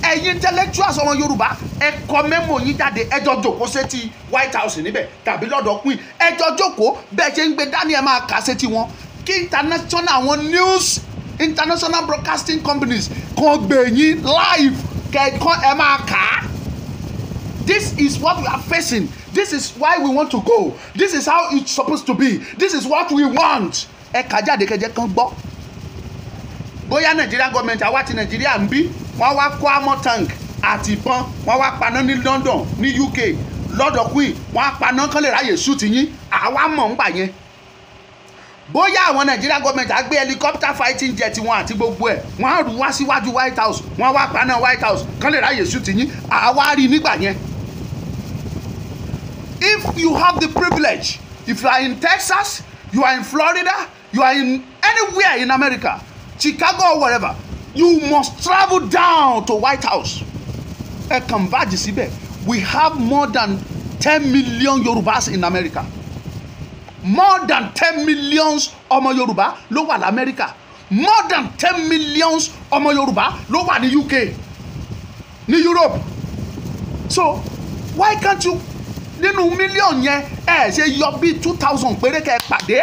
Ẹ̀yin intellectuals ọmọ Yorùbá ẹ kọ mẹ́mọ̀ yín jáde ẹjọ́ jókòó sétí White House níbẹ̀ tàbí lọ́dọ̀ Queen ẹjọ́ jókòó bẹ́ẹ̀ ṣe ń gbé dání ẹ máa kà sétí wọn kí international àwọn news international broadcasting companies kan gbé yín live kẹ̀kọ́ ẹ máa kà á. This is what we are facing. This is why we want to go. This is how it's supposed to be. This is what we want. Ẹ kà jáde kẹjẹ kan gbọ́. Bóyá Nigeria government àwa ti Nigeria ń bí wọ́n wá kó amọ̀ tank àti ìbọn wọ́n wá paná ní London ní UK lọ́dọ̀ Queen wọ́n á paná kán lè ráyè shoot yín àwa mọ̀ ń gbà yẹn. Bóyá àwọn Nigeria government á gbé helicopter fighting jet wọn àti gbogbo ẹ̀ wọ́n á rù wá síwájú White House wọ́n wá paná White House kán lè ráyè shoot yín àwa rí nígbà yẹn. If you have the privilege, if you are in Texas, you are in Florida, you are in anywhere in America, Chicago or wherever, you must travel down to White House. Converge síbẹ̀. We have more than 10 million Yorubas in America. More than 10 millions ọmọ Yorùbá ló wà ní America. More than 10 millions ọmọ Yorùbá ló wà ní UK, ní Europe. So why can't you? Nínú mílíọ̀nù yẹn ẹ ṣe yọ bí 2000 péré kẹ pàdé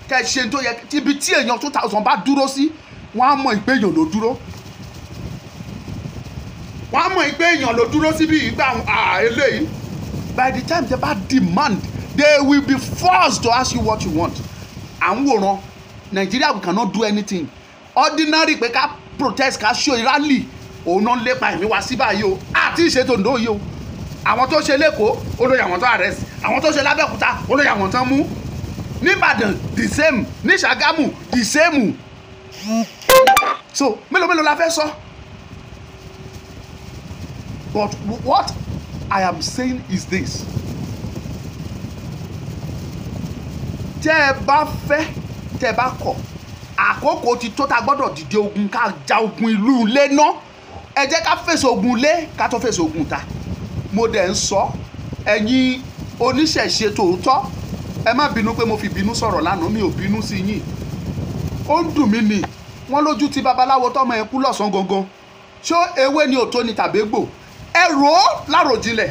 kẹ ṣe tó yẹ ibi tí èèyàn 2000 bá dúró sí wọ́n á mọ̀ ìpé èèyàn ló dúró wọ́n á mọ̀ ìpé èèyàn ló dúró síbi ìgbà eléyìí. By the time they bá demand they will be forced to ask you what you want. À ń wòran Nigeria we cannot do anything. Ordinary pé ká protest ká show rally òun náà lépa ẹ̀mí wá sí báyìí o àti ìṣètò ǹdó yìí o. Àwọn tó ṣe lẹ́kọ̀ọ́ olóyè àwọn tó arrest àwọn tó ṣe lábẹ́òkúta olóyè àwọn tó mú nìbàdàn the same ní Ṣàgámù the same. So mélòó la fẹ́ sọ. But what I am saying is this. Tẹ́ ẹ bá fẹ́ tẹ́ ẹ bá kọ̀ àkókò ti tó ta gbọ́dọ̀ dìde ogun ká ja ogun ìlú ilé náà ẹ jẹ́ ká fèsì ogun ilé ká tó fèsì ogun ta. Mo dẹ̀ ń sọ ẹ̀yin oníṣẹ̀ṣe tòótọ́ ẹ má bínú pé mo fi bínú sọ̀rọ̀ lánàá mi ò bínú sí yín ó ń dùn mí ni wọ́n lójú ti babaláwo tọ́mọ ẹ kú lọ́sàn gangan ṣó ewé ni òtó ni tàbí gbò ẹ rò ó láròjinlẹ̀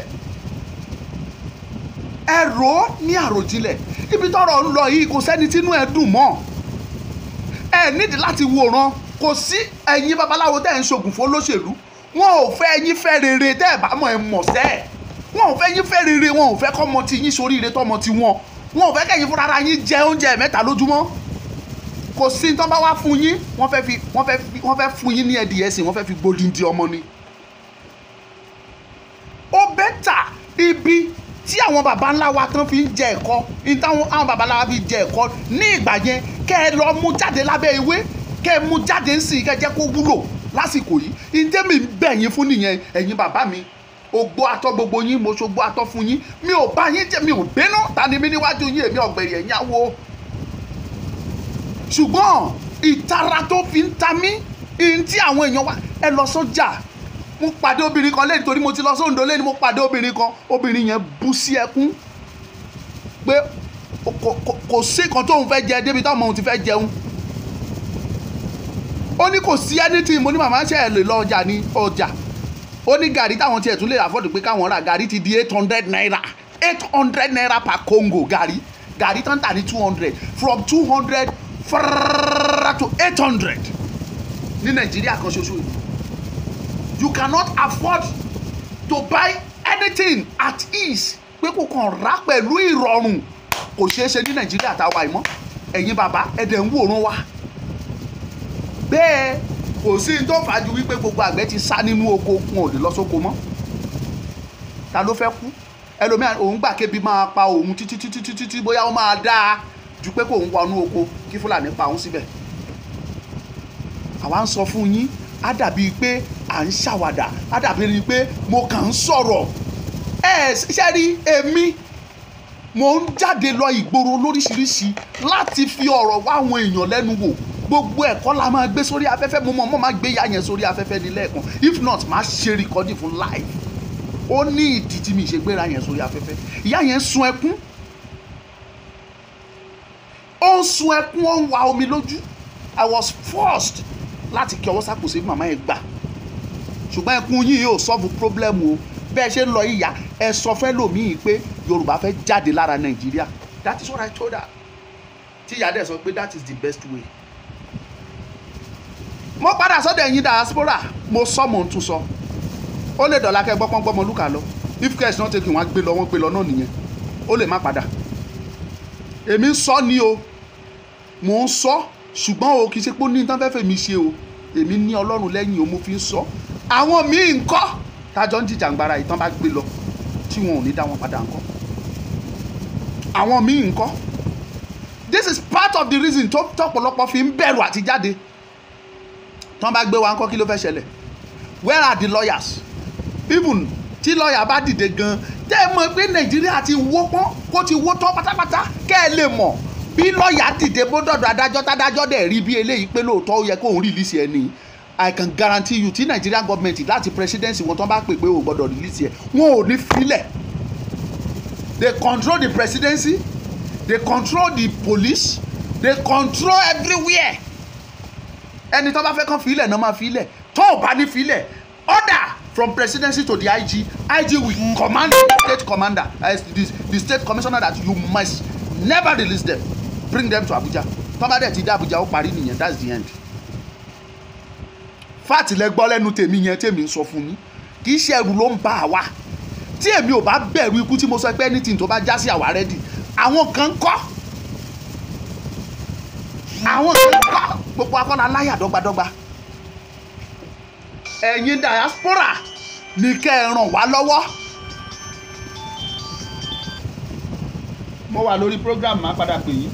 ẹ rò ó ní àròjinlẹ̀ ibi tọ́rọ̀ ń lọ yìí kò sẹ́ni tínú ẹ dùn mọ́ ẹ nídìí láti wòran kò sí ẹ̀yin babaláwo tẹ́ ẹ̀ ń ṣògùn fún olóṣèlú wọn ò fẹ́ yín fẹ́ rere tẹ́ ẹ̀ bá mọ̀ ẹ mọ̀ sẹ́ ẹ̀ wọn ò fẹ́ yín fẹ́ rere wọn ò fẹ́ kọ́mọ ti yín soríire tọ́mọ ti wọn ò fẹ́ kẹ́yìn fúnra yín jẹ oúnjẹ mẹ́ta lójúmọ́ kò sí tán bá wá fún yín wọ́n fẹ́ fún yín ní ẹ̀dìyẹ sí wọ́n fẹ́ fi gbódìndín ọmọ ni. ó bẹ́tà ibi tí àwọn baba ńlá wa tán fi ń jẹ ẹ̀kọ́ ní táwọn àwọn baba ńlá wa fi jẹ ẹ̀kọ́ ní ìgbà yẹn kẹ́ ẹ lọ mú jáde lábẹ́ ewé kẹ́ ẹ mú jáde ń sìn kẹ́ ẹ jẹ́ kó wúlò lásìkò yìí ìdẹ́mi ń bẹ̀ yín fún nìyẹn ẹ̀yin bàbá mi ogbó atọ́ gbogbo yín mo ṣogbó atọ́ fún yín mi ò bá yín jẹ́ mi ò bínú ta ni mí níwájú yín èmi ọ̀gbẹ̀rì ẹ̀yìn awo ṣùgbọ́n ìtara tó fi ń ta mí ìyìn tí àwọn èèyàn wá ẹ lọ sọ́jà mo pàdé obìnrin kan lẹ́yìn torí mo ti lọ sóńdó lẹ́yìn mo pàdé obìnrin kan obìnrin yẹn bú sí ẹkún pé kò sí nǹkan tóun fẹ́ jẹ débi táwọn òun ti fẹ́ jẹun ó ní kò sí anything mo ní màmá ṣe ẹ̀ lè lọ ọjà ní ọjà ó ní gàrí táwọn tiẹ̀ tún lè afford pé káwọn ra gàrí ti di 800 naira 800 naira per Congo gàrí tán tà ní 200 from 200 to 800 ní Nàìjíríà kan ṣoṣo yìí you cannot afford to buy anything at ease pé kò kàn rà pẹ̀lú ìrọ̀rùn kò ṣeé ṣe ní Nàìjíríà táwa ìmọ̀ ẹ̀yin bàbá ẹ̀dẹ̀ ń wòran wa bẹ́ẹ̀ kò sí ní tó fàájú wípé gbogbo àgbẹ̀ ti sá nínú oko wọn ò lè lọ sóko mọ́ ta ló fẹ́ kú ẹlòmíràn òun gbà kébi máa pa òun títí bóyá ó máa dáa ju pé kó òun wọnú oko kí Fúlàní pa òun síbẹ̀ àwa ń sọ fún yín á dàbí pé à ń ṣàwàdà á dàbí rí pé mo kàn ń sọ̀rọ̀ ṣe rí èmi mo ń jáde lọ ìgboro lóríṣiríṣi láti fi ọ̀rọ̀ wá àwọn èèyàn lẹ́nu wò gbogbo ẹ̀kọ́ la máa gbé sórí afẹ́fẹ́ mo mọ̀ máa gbé ìyá yẹn sórí afẹ́fẹ́ ní lẹ́ẹ̀kan if not máa ṣe recording fún live ó ní ìdí tí mi ṣe gbéra yẹn sórí afẹ́fẹ́ ìyá yẹn sun ẹkún ó ń sun ẹkún ó ń wa omi lójú I was forced láti kí ọwọ́ sápò sí màmá yẹn gbà ṣùgbọ́n ẹkún yìí yóò solve problem o bẹ́ẹ̀ ṣe ń lọ ìyá ẹ sọ fẹ́ lòmíì pé Yorùbá fẹ́ jáde lára Nàìjíríà that is what I told her tí ìyá dẹ̀ sọ pé that is the best way mo padà sọ́dọ̀ ẹ̀yin diaspora mo sọ mo ń tún sọ ó lè dọ̀la kẹ́ gbọ́pọ́ngbọ́mọ lùkà lọ if care is not taken wọ́n á gbé lọ náà nìyẹn ó lè má padà èmi ń sọ ni o mo ń sọ ṣùgbọ́n o kì í ṣe pé ó ní tán fẹ́ẹ́ fèmí ṣe o èmi ní Ọlọ́run lẹ́yìn o mo fi ń sọ àwọn míì ń kọ́ tájọ́ ń jìjàngbara ìtàn bá gbé lọ tí wọn ò ní dá wọn padà ń kọ́ àwọn míì ń kọ́ this is part of the reason tó tọ́pọ̀lọpọ̀ fi ń bẹ̀rù àti jáde tán bá gbé wa ń kọ́ kí ló fẹ́ ṣẹlẹ̀ where are the lawyers even tí lọ́ọ̀yà bá dìde gan tẹ́ ẹ mọ̀ pé Nàìjíríà ti wó pọ́n kó ti wó tán pátápátá kẹ́ ẹ lè mọ̀ bí lọ́ọ̀yà dìde bó dọ̀dọ̀ adájọ́ tádájọ́ dẹ̀ rí bí eléyìí pé lóòótọ́ ó yẹ kóun release ẹ ní I can guarantee you tí Nigerian government láti presidency wọn tán bá pè pé o gbọ́dọ̀ release ẹ wọn ò ní filẹ̀ they control the presidency they control the police they control everywhere ẹni tó bá fẹ́ kàn filẹ̀ náà máa filẹ̀ tó o bá ní filẹ̀ order from presidency to the IG will command the state commander the state commissioner that you must never release them bring them to Abuja tọ́ba dẹ̀ ti dé Abuja ó parí nìyẹn that's the end fáàtì lẹ́gbọ́ lẹ́nu tèmi yẹn tèmi ń sọ fún mi kì í ṣe ẹrù ló ń bá àwa tí èmi ò bá bẹ̀rù ikú tí mo sọ pé anything tó bá já sí àwa rẹ́dì àwọn kan kọ́ gbogbo akọ́lá láyà dọ́gbadọ́gba ẹ̀yin diaspora ní kẹ́ ẹ ràn wá lọ́wọ́ mo wà lórí program máa padà pè yín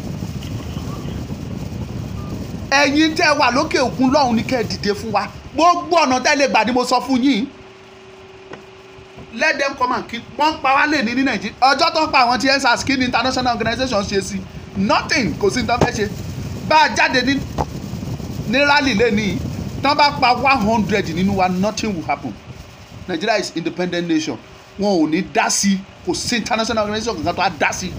ẹ̀yin tẹ́ wà lókè òkun lọ́hùn ní kẹ́ ẹ dìde fún wa gbogbo ọ̀nà tẹ́lẹ̀ gbà ni mo sọ fún yín let them come and keep wọ́n pa wá lè ní Nàìjíríà ọjọ́ tó ń pa àwọn tí ensars kí ni international organization ṣe sí nothing kò sí nǹkan fẹ́ ṣe bá a jáde ní rally lẹ́nìí tán bá pa 100 nínú wa nothing will happen Nigeria is independent nation wọn ò ní dá sí kò sí international organization kankan tó á dá sí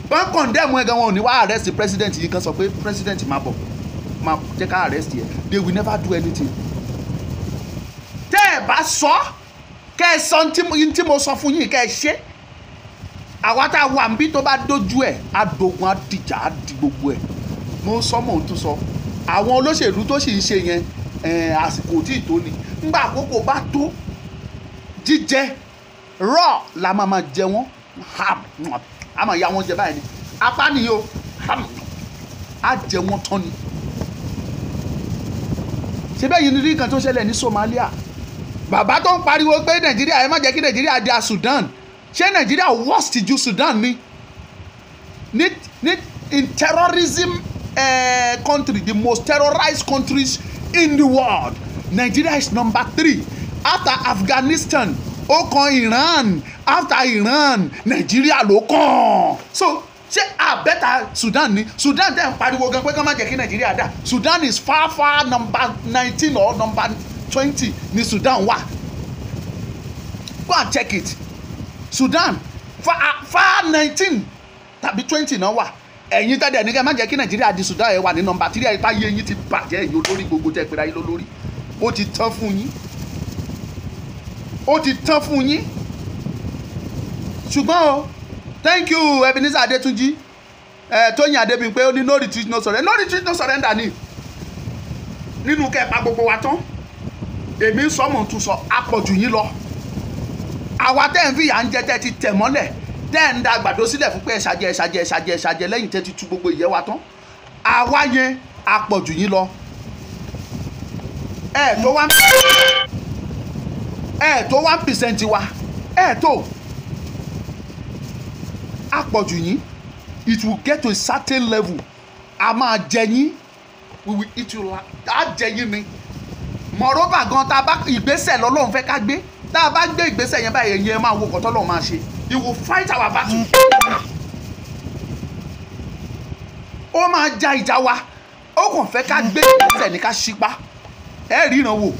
bọ́n condemn ẹ̀ gan wọn ò ní wá arrest the president yìí kan sọ pé president máa bọ̀ máa jẹ́ ká arrest yẹ they will never do anything tẹ́ ẹ bá sọ kẹ́ ẹ sọ tí mo sọ fún yín kẹ́ ẹ ṣe àwa tá a wà níbí tó bá dojú ẹ̀ adogun adìjà á di gbogbo ẹ̀ mo sọ mò ń tún sọ àwọn olóṣèlú tó sì ń ṣe yẹn àsìkò tí ì tó ni ńgbà àkókò bá tó jíjẹ raw la máa jẹ wọ́n a máa ya wọ́n jẹ báyìí ni apá nìyí o a jẹ wọ́n tán ni ṣé bẹ́ẹ̀ yìí ni rí nǹkan tó ṣẹlẹ̀ ní Somalia bàbá tó ń pariwo pé Nàìjíríà ẹ má jẹ́ kí Nàìjíríà di Sudan ṣé Nàìjíríà worst ju Sudan ni in terrorism country the most terrorized countries in the world Nigeria is number 3 after Afghanistan ó kan Iran, after Iran Nàìjíríà ló kàn. So ṣé àbẹ́ta Sudan ni Sudan tẹ̀ ń pariwo gan pé kí wọ́n má jẹ́ kí Nàìjíríà dà. Sudan is far number 19 or number 20 ni Sudan wà. Go and check it. Sudan far 19 tàbí 20 náà wà. Ẹ̀yin tẹ́lẹ̀ ní kí ẹ má jẹ́ kí Nàìjíríà di Sudan ẹ̀ wà ní nọmba 3 ẹ̀ táyé yín ti bàjẹ́ ẹ̀yin olórí gbogbo tẹ́ pera yín lólórí. Ó ti tán fún yín. Ó ti tán fún yín. Ṣùgbọ́n o thank you Ebenezer Adetunji Tóyìn Adébímpé ó ní no retreat no surrender. No retreat no surrender ni nínú kẹpa gbogbo wa tán. Èmi ń sọ mò ń tún sọ àpọ̀jù yín lọ. Àwa tẹ́ ń fìyà ń jẹ tẹ́ ti tẹ̀ mọ́lẹ̀ tẹ́ ń da àgbàdo sílẹ̀ fún pé ẹ ṣàjẹ́ lẹ́yìn tẹ́ ti tú gbogbo ìyẹ́ wa tán. Àwa yẹn àpọ̀jù yín lọ. Ẹ tó 1% wa ẹ tó àpọ̀jù yín. It will get to a certain level. A máa jẹ yín. We will eat you la. A jẹ yín ni. Moreover gan tá a bá ìgbésẹ̀ lọ́lọ́run fẹ́ ká gbé. Tá a bá gbé ìgbésẹ̀ yẹn báyìí ẹ̀yin ẹ máa wo kọ́tọ́ lọ́run máa ṣe. He will fight our battle. Ó máa ja ìjà wa. Ó kàn fẹ́ ká gbé ìgbésẹ̀ ní ká ṣípá. Ẹ rí ìran wò.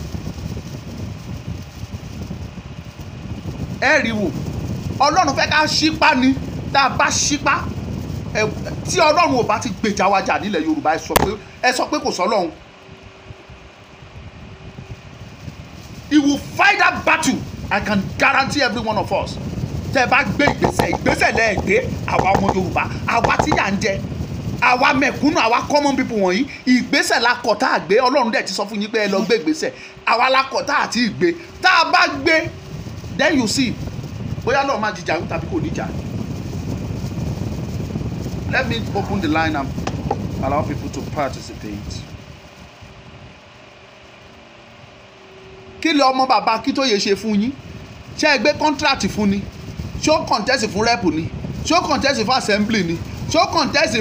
Ẹ rí wò. Ọlọ́run fẹ́ ká ṣípá ni. Tá a bá ṣípá tí Ọlọ́run ò bá ti gbèjà wa jà nílẹ̀ Yorùbá ẹ sọ pé kò sọ́lọ́run. He will fight that battle. I can guarantee every one of us. Tẹ́ bá gbé ìgbésẹ̀ lẹ́ẹ̀gbé àwa ọmọ Yorùbá àwa tí yà ń jẹ àwa mẹ̀kúnnù àwa common people wọ̀nyí ìgbésẹ̀ la kọ̀ tá a gbé. Ọlọ́run dẹ̀ ti sọ fún yín pé ẹ lọ gbé ìgbésẹ̀ àwa la kọ̀ tá a ti gbé. Tá a bá gbé then you see bóyá lọ́run máa jìjà tàbí kò ní jà. Let me open the line and allow people to participate. Kí lè ọmọ bàbá Akíntóyè ṣe fún yín? Ṣé ẹ gbé contract fún ni? Ṣé ó contest fún rep ni? Ṣé ó contest fún assembly ni? Ṣé ó contest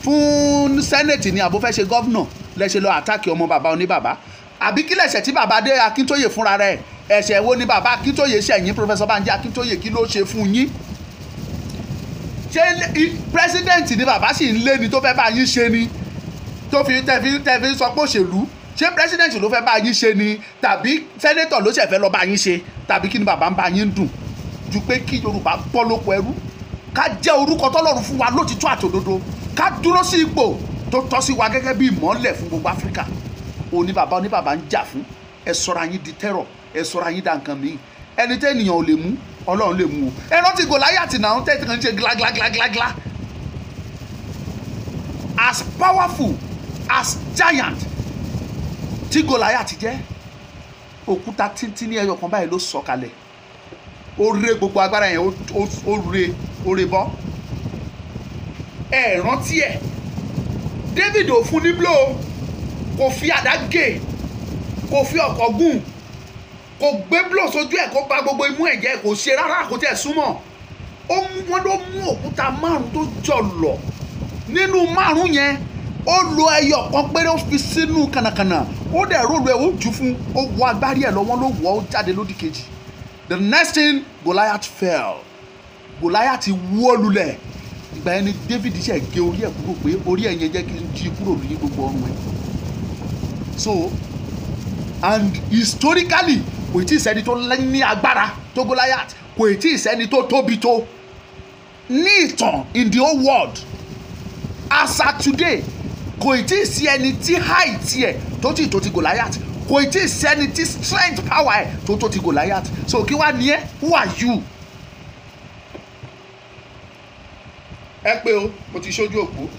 fún senate ni àbó fẹ́ ṣe governor lẹ́ṣẹ̀ lọ attack ọmọ bàbá oníbàbá? Àbí kí lẹ̀ṣẹ̀ tí bàbá dé Akíntóyè fúnra rẹ̀? Ẹ̀ṣẹ̀ wo ni bàbá Akíntóyè ṣẹ̀yìn Professor Banji Akíntóyè kí ló ṣe fún yín? Ṣé president ni bàbá sì ń lé ni tó fẹ́ bá yín ṣe ni? Tó fi tẹ̀fi sọ pé òṣèlú? Ṣé president ló fẹ́ bá yín ṣe ni? Tàbí senator ló ṣẹ̀ fẹ́ lọ bá yín ṣe? Tàbí kí ni bàbá ń bá yín dùn? Ju pé kí Yorùbá bọ́ lóko ẹrú. Ká jẹ́ orúkọ tọ́lọ́run fún wa lótìtọ́ àtòdodo. Ká dúró sí ipò tó tọ́ sí wa gẹ́gẹ́ bí ìmọ́lẹ̀ fún gbogbo Áfíríkà. Oníbàbá ń jà fún. Ẹ sọra yín di terror. Ẹ sọra yín dà nǹkan míì. Ẹni tẹ́ ènìyàn ò lè mú Ọlọ́run lè mú o. Ẹ rántí Gòláyátì náà tẹ́ kàn ń ṣe glágláglágláglá. As powerful as giant tí Gòláyátì jẹ́ òkúta tíntín ní ẹyọ kan báyìí ló sọ kalẹ̀. Ó ré gbogbo agbára yẹn ó ré bọ́. Ẹ rántí ẹ̀ David ò fún ní blow, kò fi àdá gé, kò fi ọ̀kọ̀ gùn, kò gbé blow sójú ẹ̀ kó bà gbogbo imú ẹ̀ jẹ́, kò ṣe rárá, kò tiẹ̀ súnmọ́. Wọ́n ló mú òkúta 5 tó jọ̀lọ̀. Nínú 5 yẹn ó lo ẹyọ kan péré ó fi sínú kànàkànà, ó dẹ̀ rò lọ ẹ̀ ó jù fún, ó wọ agbárí ẹ̀ lọ́wọ́ ló wọ́ ó jáde lódì kejì. The next thing, Goliath fell. Goliath wó lulẹ̀. Ìgbà yẹn ni David ṣe gé orí ẹ̀ kúrò pé orí ẹ̀ yẹn jẹ́ kí n jí kúrò lóyún gbogbo ọrùn ẹ̀. So and historically kò tí ì sẹ́ni tó ní agbára tó Goliath, kò tí ì sẹ́ni tó tóbi tó ní ìtàn in the whole world. As at today kò tí ì sí ẹni tí height ẹ̀ tó ti Goliath, kò tí ì sí ẹni tí strength power ẹ̀ tó ti Goliath. So kí wá ní ẹ́, who are you? Ẹ pé o mo ti ṣojú òpó.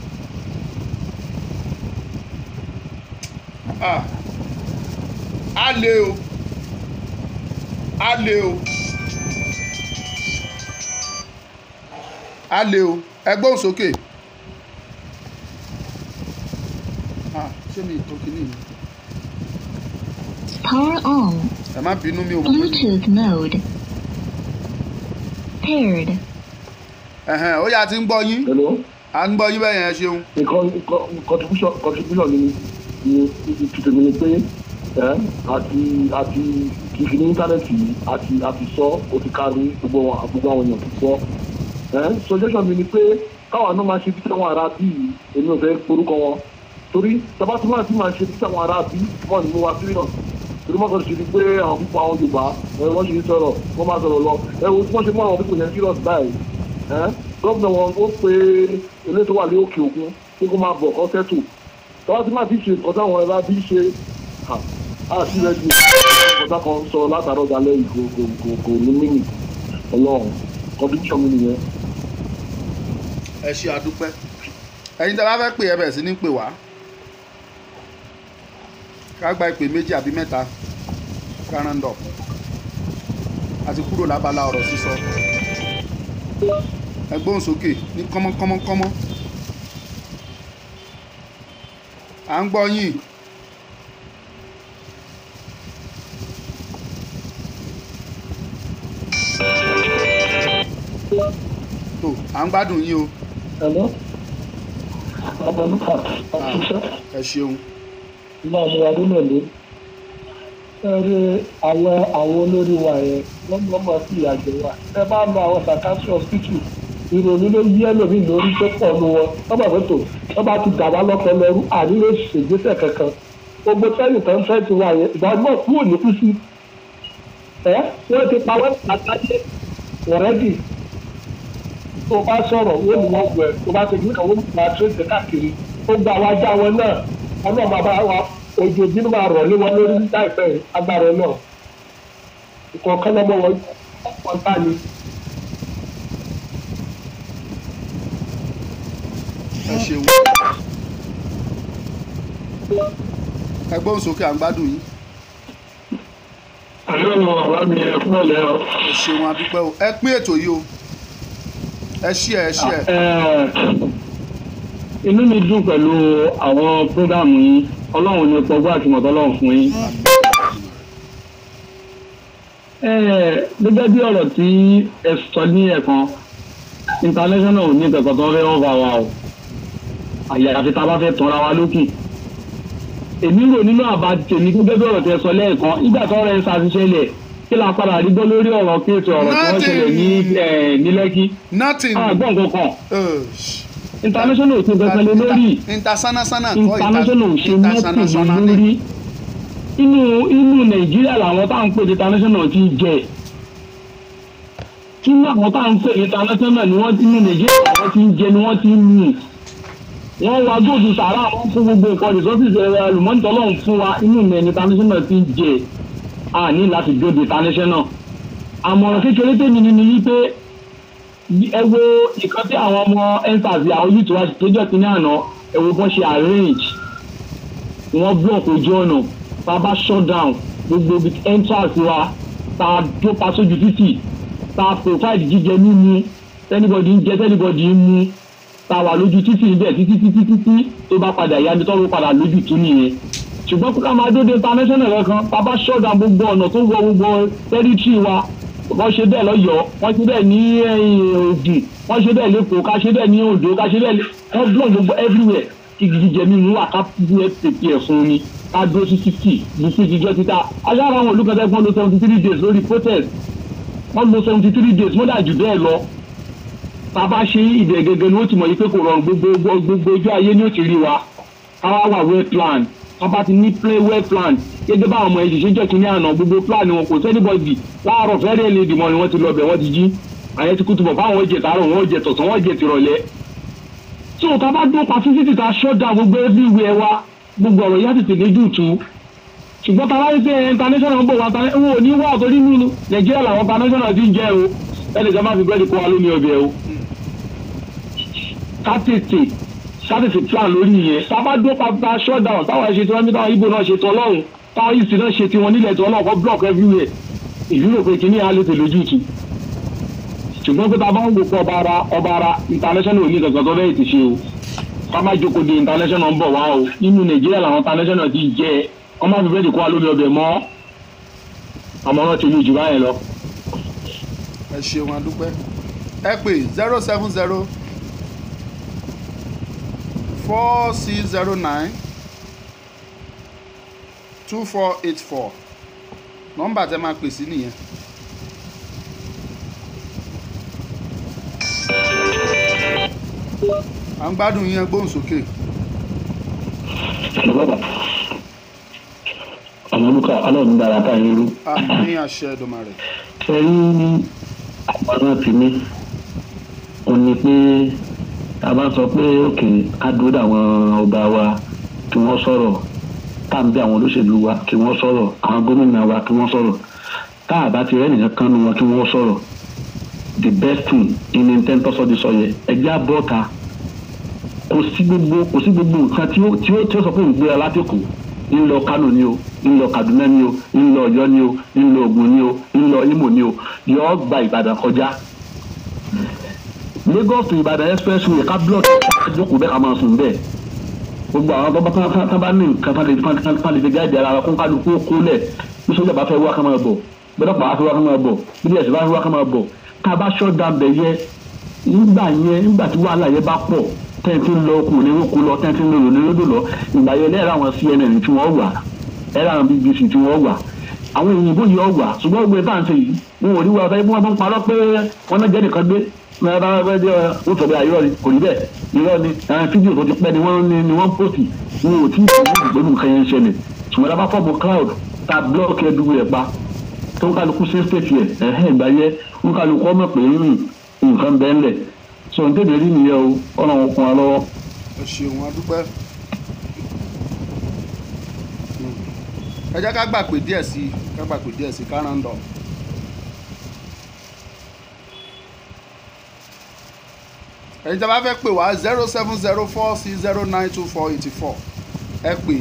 A lè o ẹ gbóhùn sókè. Ṣé mi ìtò kìíní mi? Power on. Ẹ má bínú mi ò mọ̀. Bluetooth mode. Paired. Ó yá ti ń gbọ́ yín. Hello. À ń gbọ́ yín bẹ́ẹ̀ yẹn ṣeun. Contribution ni ìtùtù mi ni pé àti kì í fi ní íńtánẹ́ẹ̀tì àti sọ ó ti kárí gbogbo àwọn èèyàn ti sọ. Suggestion mi ni pé káwọn náà máa ṣe títí àwọn ará bíi èmi ò fẹ́ forúkọ wọn torí tabati máa ti máa ṣe títí àwọn ará bíi wọ́n ní mo wá sílẹ̀ náà torí wọ́n sọ̀rọ̀ sí ni pé àwọn púpọ̀ àwọn Yorùbá wọ́n ṣe sọ̀rọ̀ wọ́n máa sọ̀rọ̀ lọ wo tí wọ́n ṣe mọ́ àwọn pípọ̀ yẹn serious báyìí gómìnà wọn ó pe ilé tó wà ní òkè òkun pé kó máa bọ̀ kọ́ sẹ́tù tabati máa ti ṣe nǹkan táwọn ará bíi ṣe àti rẹ́dí ọ̀dà kan sọ látàrọ̀ dalẹ̀ ìgò ní mímì Ọlọ́run contribution mi nìyẹn. ẹ ṣe àdúpẹ́ ẹ̀yin tí a bá fẹ́ pè ẹ bẹ̀rẹ̀ sí ní pè wá ká gba ìpè méjì àbí mẹ́ta káràndọ̀ àti kúrò lábala ọ̀rọ̀ sísọ ẹ gbóhùn sókè ní kọ́mọ́kọ́mọ́kọ́mọ́ à ń gbọ́ yín. tó à ń gbádùn yín o. Hello. ẹ ṣeun. náà mo wà nínú ìlú ẹ rí àwọn olórí wa yẹn lọ́mọ sí ìyàjẹ́ wa ẹ bá lọ àwọn psychiatric hospital ìrònú ló yí ẹlòmíì lórí tó pọ̀ ní wọn lọ́mọ fẹ́tò wọ́n bá ti dàbá lọ́pọ̀ lẹ́rú ànílé ṣègbésẹ̀ kankan gbogbo tẹ́yìn tó ń fẹ́ ti wà yẹn ìgbàgbọ́ kúrò ní kùsì wọ́n ti pa wọ́n àtàjẹ́ ọ̀rẹ́dì tó bá sọ̀rọ̀ wọ́n ní wọ́n gbẹ tó bá ti gbé kan wọ́n ní máa tẹ́sẹ̀ káàkiri ó gba wájà wọn náà ọlọ́run máa bá wa ojú ojú máa rọ̀ lé wọn lórí láìpẹ́ agbára náà ìkọ̀ọ̀kan lọ́mọ wọn ọ̀pọ̀ tá ni. ẹ ṣeun ẹ gbóhùn sókè à ń gbádùn yín. àlọ́ ọ̀rọ̀ mi ẹ̀ fún ọ̀lẹ́ ọ. ẹ ṣeun adúpẹ́ o ẹ pín ètò yìí o ẹ ṣí ẹ ṣí ẹ. inú mi dùn pẹ̀lú àwọn prógámù yín ọlọ́run ní pọ̀gbọ́ àti mọ̀tọ́lọ́run fún yín. gẹ́gẹ́ bí ọ̀rọ̀ tí ẹ sọ ní ẹ̀kan international ò ní ìpẹ̀kọ̀ tó fẹ́ wọ́n bá wa o àyàfi tá a bá fẹ́ tanra wa lókè. èmi rò nínú àbá tèmi gẹ́gẹ́ bí ọ̀rọ̀ tẹ sọ lẹ́ẹ̀kan ìgbà tó rẹ̀ ń ṣàṣìṣẹlẹ̀ kí la padà rí gbọ́ lórí ọ̀rọ̀ kéètò ọ̀rọ̀ tí wọ́n ṣẹlẹ̀ ní Lẹ́kí. àgbọ̀n kankan international ò ṣe kankan lé lórí international ò ṣe mẹ́tì lórí inú Nàìjíríà làwọn tá à ń pè ní international ti jẹ inú àwọn tá à ń pè ní international ni wọ́n inú Nàìjíríà làwọn ti ń jẹ ni wọ́n ti ń mú wọ́n wá gbòòdù sàrà wọn fún gbogbo nǹkan resources àlùmọ́ọ́nì tọ́lọ́run fún wa inú international ti jẹ a ní láti gbòòdù international àmọ̀ràn kékeré tèmi ni wípé ẹ wo nǹkan tí àwọn ọmọ endsars àwọn youth wa tó jẹ́ kínní àná ẹ wo bọ́n ṣe arrange wọ́n block ojú ọ̀nà tá a bá shut down gbogbo endsars wa tá a tó pa sójú títì tá a provide jíjẹ mímu anybody ń jẹ anybody ń mu tá a wà lójú títì níbẹ̀ títí tó bá padà yá ni tọ́wọ́ padà lójú tún nìyẹn ṣùgbọ́n kó ká máa dóde international rẹ kan tá a bá shut down gbogbo ọ̀nà tó wọ gbogbo territory wa wọ́n ṣe bẹ́ẹ̀ lọ́yọ̀ọ́ wọ́n ṣe bẹ́ẹ̀ ní Ògùn wọ́n ṣe bẹ́ẹ̀ lẹ́kọ̀ọ́ ká ṣe bẹ́ẹ̀ ní Oǹdó ká ṣe bẹ́ẹ̀ wọ́n block gbogbo everywhere kí jíjẹ mímu wà ká pèpè ẹ̀ fún ni ká dúró sí 60 ní sí jíjọ títà aṣáájú àwọn olùkọ́tẹ́ gbọ́n lo 73 days lórí protest wọ́n lo 73 days mọ́dà jù bẹ́ẹ̀ lọ tá a bá ṣe ìbẹ̀ gẹ́gẹ́ ni ó ti mọ̀ yí pé kò rọrùn gbogbo ojú ayé ni ó ti rí wa káwá wà well plan ká bá ti ní play well plan gẹ́gẹ́ bá àwọn ọmọ ẹ̀jẹ̀ ṣe jẹ́ kínní àná gbogbo plan wọn kò sẹ́nibọ́dì láàárọ̀ fẹ́rẹ́ lè dìmọ̀ ni wọ́n ti lọ bẹ̀ wọ́n ti jí àyẹ̀ ti kú túbọ̀ fáwọn ẹ̀jẹ̀ tààrọ̀ wọ́n jẹ tọ̀sán wọ́n jẹ tìrọ̀lẹ́. tí o ká bá dún pa títí ta ṣọ́dà gbogbo everywhere wa gbogbo ọ̀rọ̀ yá tètè lójú tu ṣùgbọ́n tá a bá rí pé international ń bọ̀ wá wọn ò ní wá àtọ́rí nínú Nàìjíríà làwọn international ti ń jẹ́ o ẹnì kan má fi bẹ́ẹ̀ kó wa lómi ọbẹ̀ o. ká tètè plan lórí yẹn tá a bá dún pa shutdown táwọn ẹ̀ṣẹ̀ tí wọ́n ní táwọn Ìgbò náà ṣe tọ́lọ́run táwọn East náà ṣe tiwọn nílẹ̀ tí wọ́n náà kọ́ block everywhere ìlú rò pé kíní á lè tè lójú tu ṣùgbọ́n pé tá a bá ń gbòkó ọba ara international ní kankan tó bẹ́ẹ̀ ti ṣe o ká má jókòó di international ń bọ̀ wá o nínú Nàìjíríà làwọn international ti jẹ́ wọ́n má fi bẹ́ẹ̀ kó wa lómi ọbẹ̀ mọ́ àmọ́ràn tèmi jù báyẹn lọ. ẹ ṣeun adúpẹ́ ẹ pè 070 4609 2484 nọ́mbà tẹ́ máa pè sí nìyẹn. à ń gbádùn yín gbóhùn sókè. Àmọ́lúkà ọlọ́run dára ká yín rú. àmì àṣẹ Èdùmàrè. Ẹ rí àwọn tèmi ò ní pé a bá sọ pé òkè ká dúró dáwọn ọba wa kí wọ́n sọ̀rọ̀ tá à ń bí àwọn olóṣèlú wa kí wọ́n sọ̀rọ̀ àwọn gómìnà wa kí wọ́n sọ̀rọ̀ tá a bá ti rẹ́ nìkan kan nu wọn kí wọ́n sọ̀rọ̀ the best thing in intent sọ́dí sọ́yẹ ẹgbẹ́ àbọ̀ta kò sí gbogbo nǹkan tí ó sọ pé ń gbéra látìkù ń lọ Kánò ni o ń lọ Kaduna ni o ń lọ Ọ̀yọ́ ni o ń lọ Ògùn ni o ń lọ Imo ni o yọ gba Ìbàdàn kọjá Lagos to Ìbàdàn expressway ká block jókòó bẹ́ẹ̀ ká máa sùn bẹ́ẹ̀ gbogbo àwọn tó bá ní nǹkan tá lè fi gáàdì ara wa kó kálukú kó lẹ̀ bí sójà bá fẹ́ wá ká máa bọ̀ gbọ́dọ̀ pa á fẹ́ wá ká máa bọ̀ bí díẹ̀ sí bá fẹ́ wá ká máa bọ̀ tá a bá shut down bẹ̀ yẹ nígbà tí wàhálà yẹn bá pọ̀ tẹ́ǹtì ń lọ okùn ní okùn lọ tẹ́ǹtì ń lọ òní lódò lọ ìgbà yẹn lẹ́ẹ̀rọ àwọn CNN tí wọ́n wà ẹ̀rọ àwọn BBC tí wọ́n wà àwọn òyìnbó yìí ọ̀wà ṣùgbọ́n gbogbo ìta ń ṣe yìí wọn ò rí wa fẹ́ bí wọ́n bá ń parọ́ pé wọ́n náà jẹ́ nìkan gbé ó sọ bẹ́ẹ̀ ayọ́ ni kò rí bẹ́ẹ̀ irọ́ ni fídíò tó ti pẹ́ ni wọ́n pòsì wọn ò tí ì tẹ̀lé ìgbónú nǹkan yẹn ń ṣẹlẹ̀ ṣùgbọ́n tá a bá fọ́ọ̀mù cloud ta blọọkì ẹdùn rẹ̀ pa tó ń kálukú sí stéètì ẹ̀ ìgbà yẹ ń kálukú ọmọ pé nǹkan bẹ́ẹ̀ ńlẹ̀ so n tẹ́lẹ̀ rí nìyẹn o ọlọ́run kún wa lọ́wọ́. ẹ ṣeun adúpẹ́. ẹ jẹ́ ká gbà pé díẹ̀ sí ká round up. ẹ̀yin tí a bá fẹ́ pè wá 07046092484 ẹ pè.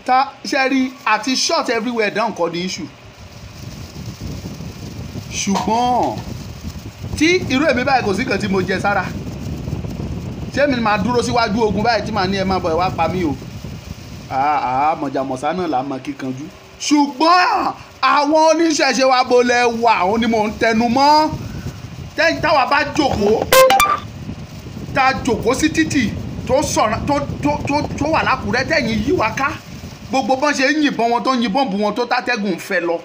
ta ṣẹ́rí àti short everywhere down kọ́ ní issue ṣùgbọ́n tí irú èmi báyìí kò sí kan tí mo jẹ sára ṣé mi máa dúró síwájú ogun báyìí tí màá ní ẹ máa bọ̀ ẹ wá pa mí o mọ̀jàmọ̀sá náà là á mọ kíkanjú ṣùgbọ́n àwọn oníṣẹ̀ṣe wa bolẹ̀ wà àwọn ni mò ń tẹnu mọ́ tẹ́yìn táwa bá jókòó tá a jókòó sí títì tó wà lákùrẹ́ tẹ́yìn yí wa ká gbogbo bọ́n ṣe ń yìnbọn wọn tó ń yìnbọn bù wọn tó tátẹ́gùn fẹ́ lọ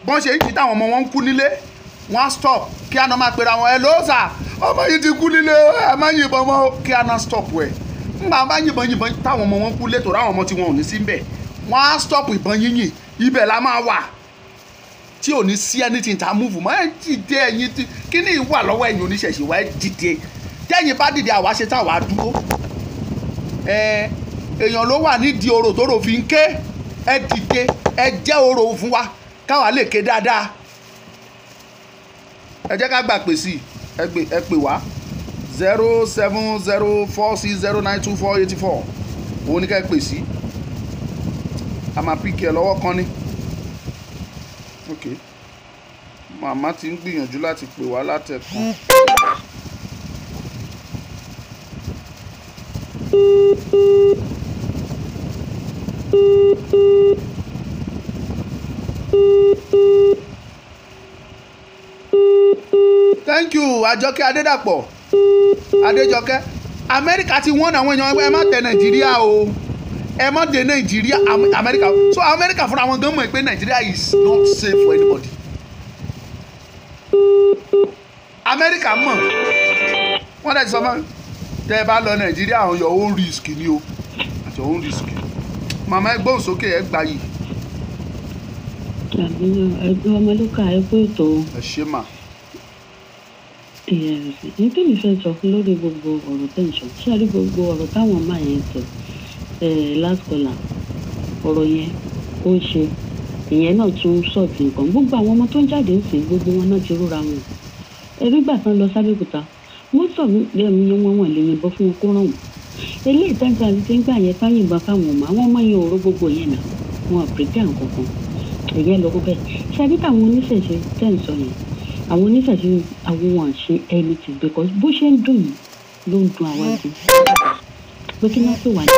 bọ́n ṣe ń yìn táwọn ọmọ wọn ń kú nílé wọ́n á stop kí àná máa pera wọn ẹ ló sà ọmọ yìí ti kú nílé ẹ má yìnbọn mọ́ kí àná stop ẹ̀ nígbà wọn bá yìnbọn táwọn ọmọ wọn kú létò ráwọn ọmọ tí wọn ò ní sí mbẹ̀ wọ́n á stop ìbọn yínyìn ibẹ̀ la máa wà tí ò ní sí anything tá a move mọ́ ẹ dìde ẹ̀yin tí kí ni ìwà lọ́wọ́ ẹ̀yin oníṣẹ̀ṣe wa ẹ dìde tẹ́yìn bá dìde àwa ṣe táwa dúró èèyàn ló wà nídìí orò tó rò fi ń ké ẹ dìde ẹ jẹ́ orò fún wa káwa lè ké dáadáa ẹ jẹ́ ká gbà pè sí ẹ pè wá 07046092484 òun ni ká pè sí a máa píkì ẹ lọ́wọ́ kan ní ok màmá ti ń gbìyànjú láti pè wá látẹ̀kàn. Thank you Àjọkẹ́ Adédàpọ̀ Adéjọkẹ́ Amẹ́ríkà ti wọ́n àwọn èèyàn ẹ má tẹ Nàìjíríà o ẹ má dé Nàìjíríà Amẹ́ríkà so Amẹ́ríkà fúnra wọn gan mọ̀ pé Nàìjíríà is not safe for anybody Amẹ́ríkà mọ̀ wọ́n dẹ̀ ti sọ fún tẹ́ ẹ bá lọ Nàìjíríà on your own risk ni o at your own risk màmá ẹ gbóhùn sókè ẹ gbà yìí. ẹgbẹ́ Ọmọlúkà ẹ kú ètò. ẹ ṣe mà. ní kí mi fẹ́ sọ lórí gbogbo ọ̀rọ̀ tẹ̀ ń sọ ṣé àrí gbogbo ọ̀rọ̀ táwọn máa yẹn sọ last caller ọ̀rọ̀ yẹn ó ń ṣe ìyẹn náà tún sọ̀tì nǹkan gbogbo àwọn ọmọ tó ń jáde ń sìn gbogbo wọn náà ti rúra wọn ẹ̀rí gbà kan lọ sábẹ́kúta wọ́n sọ lẹ́nu yẹn wọ́n lè yìnbọn fún wọn kó ràn wọ́n eléyìí tágbà ti ń gbà yẹn ká yìnbọn fáwọn ọmọ àwọn ọmọ yẹn ò ró gbogbo yẹn náà wọn ò pèpè àwọn kankan ẹ̀yẹ lọ́kọ́ bẹ́ẹ̀ ṣe àbí táwọn oníṣẹ̀ṣe tẹ̀ ń sọ yẹn àwọn oníṣẹ̀ṣe àwọn wọn ṣe anything because bó ṣe ń dùn ló ń dùn àwọn ẹ̀dùn pé kí wọ́n pè wá ní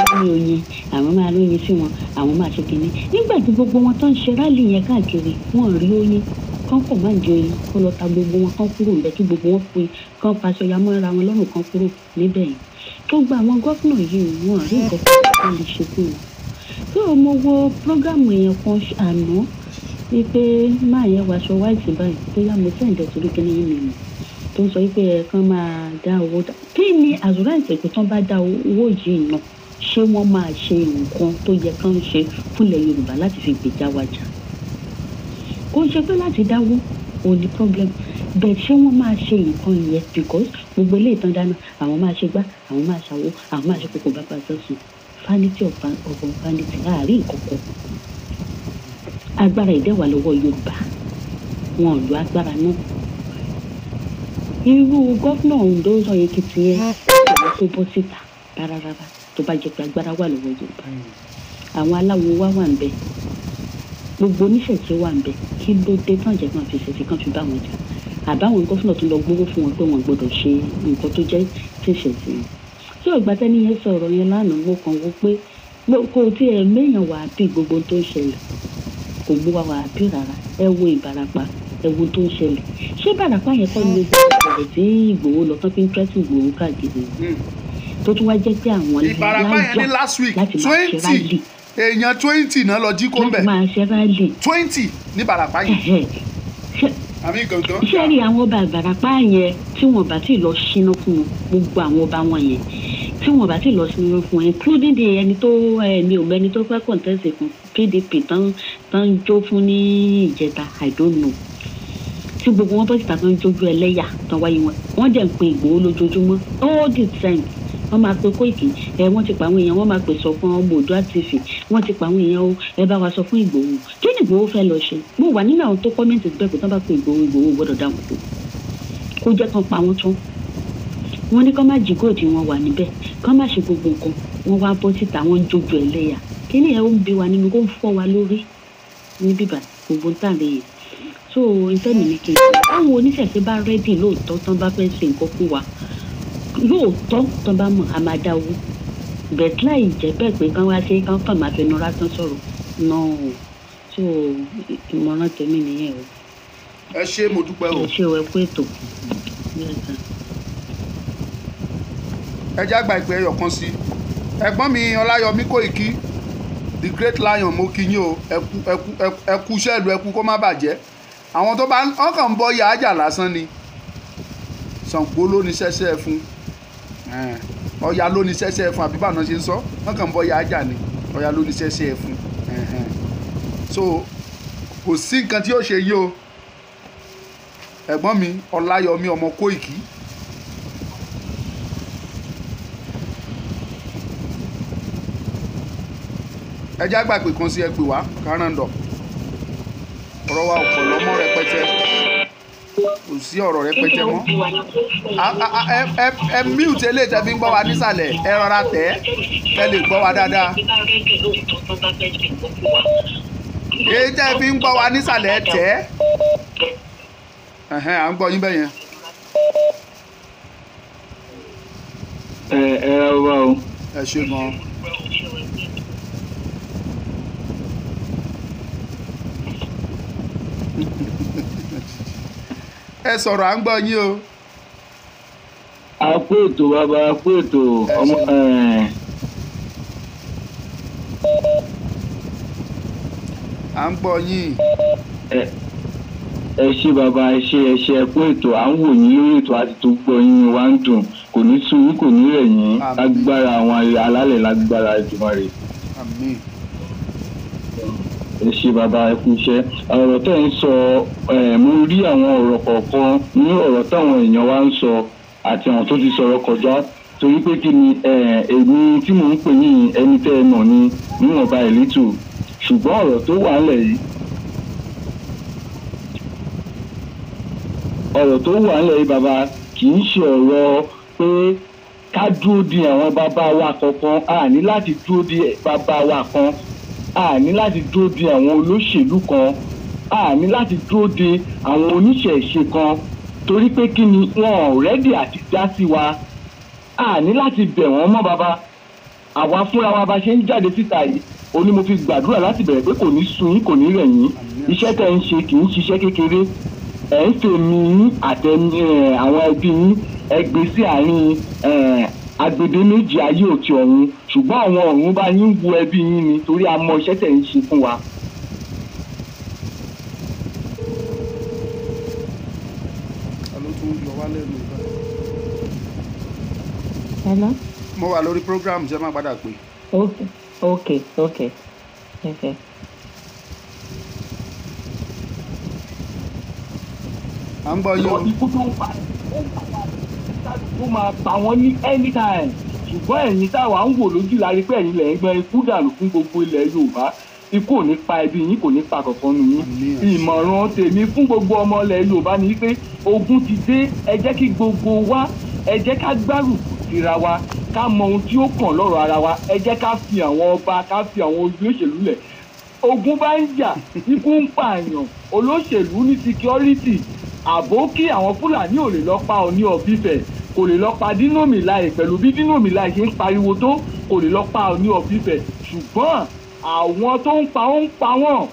àwọn ní oyin àwọn máa lóyin sí wọn àwọn máa ṣe kínní nígbà tí gbogbo wọn tó ń ṣe rálì yẹn káàkiri wọn rí oyin kán kọ̀ máa ń jẹ oyin kó lọ ta gbogbo wọn kán kúrò níbẹ̀ kí gbogbo wọn fi kán faṣọ ya mọ́ra wọn lọ́rùn kán kúrò níbẹ̀ yìí tó gba àwọn gómìnà yìí wọn rí nǹkan tó lè ṣe fún wọn. tó mo wo prógámù èèyàn kan àná wípé máa yẹn wàṣọ wáìtì báyìí bóyá mo sẹ́ǹdẹ̀ torí kí ni yín mi tó ń sọ wípé ẹ̀ẹ̀kan máa dá owó dá kí ni àzúrà ìsìnkú tán bá dá owó yìí náà ṣé wọ́n máa ṣe nǹkan tó yẹ kán ṣe fúnlẹ̀ Yorùbá láti fi gbèjà wájà kò ń ṣe pé láti dáwó ò ní problem bẹ́ẹ̀ ṣé wọ́n máa ṣe nǹkan yẹn because gbogbo ilé ìtàn dáná àwọn máa ṣe gbá àwọn máa ṣàwó àwọn máa ṣe kókó bàbá sọ́sùn vanity of vanity láàrin ìkọ̀kọ̀ agbára ìdẹ́wà lọ́wọ́ Yorùbá wọn ò lo agbára náà irú gómìnà Ondo sọ Èkìtì yẹn àwọn tó bọ́ síta rárá tó bá jẹ́ pé agbára wà lọ́wọ́ Yorùbá àwọn aláwo wà ń bẹ gbogbo oníṣẹ̀ṣe wà ń bẹ kí ló dé tán jẹ́ kàn fi ṣẹ̀ṣẹ̀ kàn fi bá wọn jà àbáwọn gómìnà tó lọ gbówó fún wọn pé wọn gbọ́dọ̀ ṣe nǹkan tó jẹ́ tíṣẹ̀ṣe wọn tí ògbà tẹ́ni yẹn sọ̀rọ̀ yẹn lánàá mo kàn wó pé kò tí ẹ méèyàn wà á bí gbogbo tó ń ṣẹlẹ̀ kò mú wa wà á bí rárá ẹ wo Ìbàràpá ẹ wo tó ń ṣẹlẹ̀ ṣé Ìbàràpá yẹn kọ́ ni ọ̀rọ̀ tí Ìgbòho lọ tán fi ń tẹ́sí Ìgbòho káàkiri tó tún wá jẹ́ pé àwọn Ìbàràpá yẹn ní last week láti máa ṣe rálì èèyàn 20 náà lọ jí kó ń bẹ̀ láti máa ṣe rálì 20 ní Ìbàràpá yìí àmì gangan. ṣé rí àwọn ọba Ìbàràpá yẹn tí wọn bá ti lọ ṣínà fún wọn gbogbo àwọn ọba wọn yẹn tí wọn bá ti lọ ṣínà fún wọn including the ẹni tó mi ò mẹ́ni tó fẹ́ contest fún PDP tán jó fún ní ìjẹta I don't know tí gbogbo wọn bọ́ síta tán jójú ẹlẹ́yà tán wáyé wọn dẹ̀ ń pe Ìgbòho lójoojúmọ́ all the time wọ́n máa pe Kóìkì wọ́n ti pa àwọn èèyàn wọ́n máa pè sọ fún ọmọ Oòduà TV wọ́n ti pa àwọn èèyàn o ẹ bá wa sọ fún Ìgbòho kí ni Ìgbòho fẹ́ lọ ṣe mo wà nínú àwọn tó kọ́mẹ́ǹtì bẹ́ẹ̀ pé tán bá pe Ìgbòho gbọ́dọ̀ dá wọn tó kó jẹ́ kán pa wọ́n tán wọ́n ní kán má jí góòdì wọn wà níbẹ̀ kán má ṣe gbogbo nǹkan wọ́n wá bọ́ síta wọ́n ń jójú ẹlẹ́yà kí ni ẹ̀ ó ń bí wa nínú kó ń fọ́ wa lórí ní bíbà gbogbo tá à lè yẹ so ìfẹ́mi ní kí n sọ àwọn oníṣẹ̀ṣe bá rẹ́dì lóòótọ́ tán bá fẹ́ ṣe nǹkan fún wa lóòótọ́ tán bá mọ̀ a máa dá owó bẹ̀t láì jẹ́ bẹ́ẹ̀ pé kán wá ṣe kán kàn máa fẹnu rásán sọ̀rọ̀ náà so ìmọ̀ràn tèmi nìyẹn o. ẹ ṣé mo dúpẹ́ o. ẹ ṣé o ẹ kú ètò. ẹ já gba ìpè ẹyọ kan sí ẹ̀gbọ́n mi Ọláyọmí Kóìkí the great lion mo kí yín o ẹ kú iṣẹ́ ìlú ẹ kú kó má bàjẹ́ àwọn tó bá ọkàn ń bọ ya ájà lásán ni Ṣàngó ló ní sẹ́sẹ́ fún Ọya ló ní sẹ́sẹ́ fún àbí báwọn ṣe ń sọ ọkàn ń bọ ya ájà ni Ọya ló ní sẹ́sẹ́ fún so kò sí nǹkan tí yóò ṣe yí o ẹ̀gbọ́n mi Ọláyọmí ọmọ Kóìkí. ẹ já gbà pé kan sí ẹ pè wá káràndọ̀ ọ̀rọ̀ wa ọ̀pọ̀ lọ́mọ rẹpẹtẹ kò sí ọ̀rọ̀ rẹpẹtẹ mọ́ ẹ mute eléyìí tẹ́ fi ń gbọ́ wa nísàlẹ̀ ẹ rọra tẹ̀ ẹ lè gbọ́ wa dáadáa èyí tẹ́ fi ń gbọ́ wa nísàlẹ̀ ẹ tẹ̀ à ń gbọ́ yín bẹ́yẹn. ẹ wá o. ẹ ṣe gan. ẹ sọ̀rọ̀ à ń gbọ́ yín o. a kú ètò bàbá a kú ètò ọmọ. à ń gbọ́ yín. ẹ ṣé bàbá ẹ ṣé ẹ kú ètò à ń wò yín lórí ètò àti tó gbọ́ yín wá ń dùn kò ní sú kò ní rẹ̀ yín lágbára àwọn alálẹ̀ lágbára ìjùmọ̀ rẹ̀. àmín. ẹ ṣé bàbá ẹ kú iṣẹ́ ọ̀rọ̀ tẹ́ ń sọ mo rí àwọn ọ̀rọ̀ kọ̀ọ̀kan ní ọ̀rọ̀ táwọn èèyàn wa ń sọ àti àwọn tó ti sọ̀rọ̀ kọjá torí pé kí ni èmi tí mò ń pè ní ẹni tẹ́ ẹ mọ̀ ní níwọ̀nba ìlítù ṣùgbọ́n ọ̀rọ̀ tó wà ńlẹ̀ yìí bàbá kì í ṣe ọ̀rọ̀ pé ká dúró di àwọn bàbá wa kankan a ní láti dúró di bàbá wa kan a ní láti dúró de àwọn olóṣèlú kan a ní láti dúró de àwọn oníṣẹ̀ṣe kan torí pé kí ni wọn ò rẹ́dì àti dá sí wa a ní láti bẹ̀ wọ́n mọ́ bàbá àwa fúnra wa bá ṣe ń jáde síta yìí ó ní mo fi gbàdúrà láti bẹ̀rẹ̀ pé kò ní sun yín kò ní rẹ̀ yín iṣẹ́ tẹ́ ń ṣe kì í ṣiṣẹ́ kékeré ẹ̀ ń fèmí yín àtẹ̀mí àwọn ẹbí yín ẹ gbé sí àárín agbede méjì ayé òkè ọ̀run ṣùgbọ́n àwọn ọ̀run bá yín wo ẹbí yín ni torí a mọ iṣẹ́ tẹ̀ ń ṣe fún wa. Hello? mo wà lórí program ṣe máa padà pé. Okay. à ń gbọ́ yín o. ikú tó ń pa tó máa pa wọ́n ní anytime ṣùgbọ́n ẹ̀yin táwa ń wò lójú la rí pé ẹ̀yin lẹ̀ ń gbọ́n ikú dànù fún gbogbo ilẹ̀ Yorùbá ikú ò ní pa ẹbí yín kò ní pa kankan nù yín. ìmọ̀ràn tèmi fún gbogbo ọmọ ilẹ̀ Yorùbá ni pé ogun ti dé ẹ jẹ́ kí gbogbo wa ẹ jẹ́ ká gbárùkù tira wa ká mọ ohun tí ó kàn lọ́rọ̀ ara wa ẹ jẹ́ ká fi àwọn ọba ká fi àwọn olóṣèlú lẹ̀ ogun bá ń jà ikú ń pààyàn olóṣèlú ní security àbó kí àwọn Fúlàní ò lè lọ pa Ọọ̀ni of Ifẹ̀ kò lè lọ pa Dino Melaye pẹ̀lú bí Dino Melaye ṣe ń pariwo tó kò lè lọ pa Ọọ̀ni of Ifẹ̀ ṣùgbọ́n àwọn tó ń pa wọ́n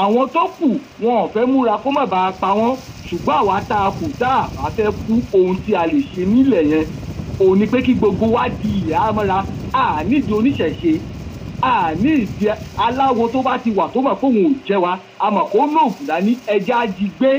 àwọn tó kù wọn ò fẹ́ múra kó má bàa pa wọ́n ṣùgbọ́n àwa tá a kù tá a fẹ́ kú ohun tí a lè ṣe nílẹ̀ yẹn òun ni pé kí gbogbo wa di ìyá mọ́ra a nídìí oníṣẹ̀ṣe a ní ìdí aláwo tó bá ti wà tó mọ̀ fóun ò jẹ́ wa a mọ̀ kó lóògùn dání ẹja jí gbé.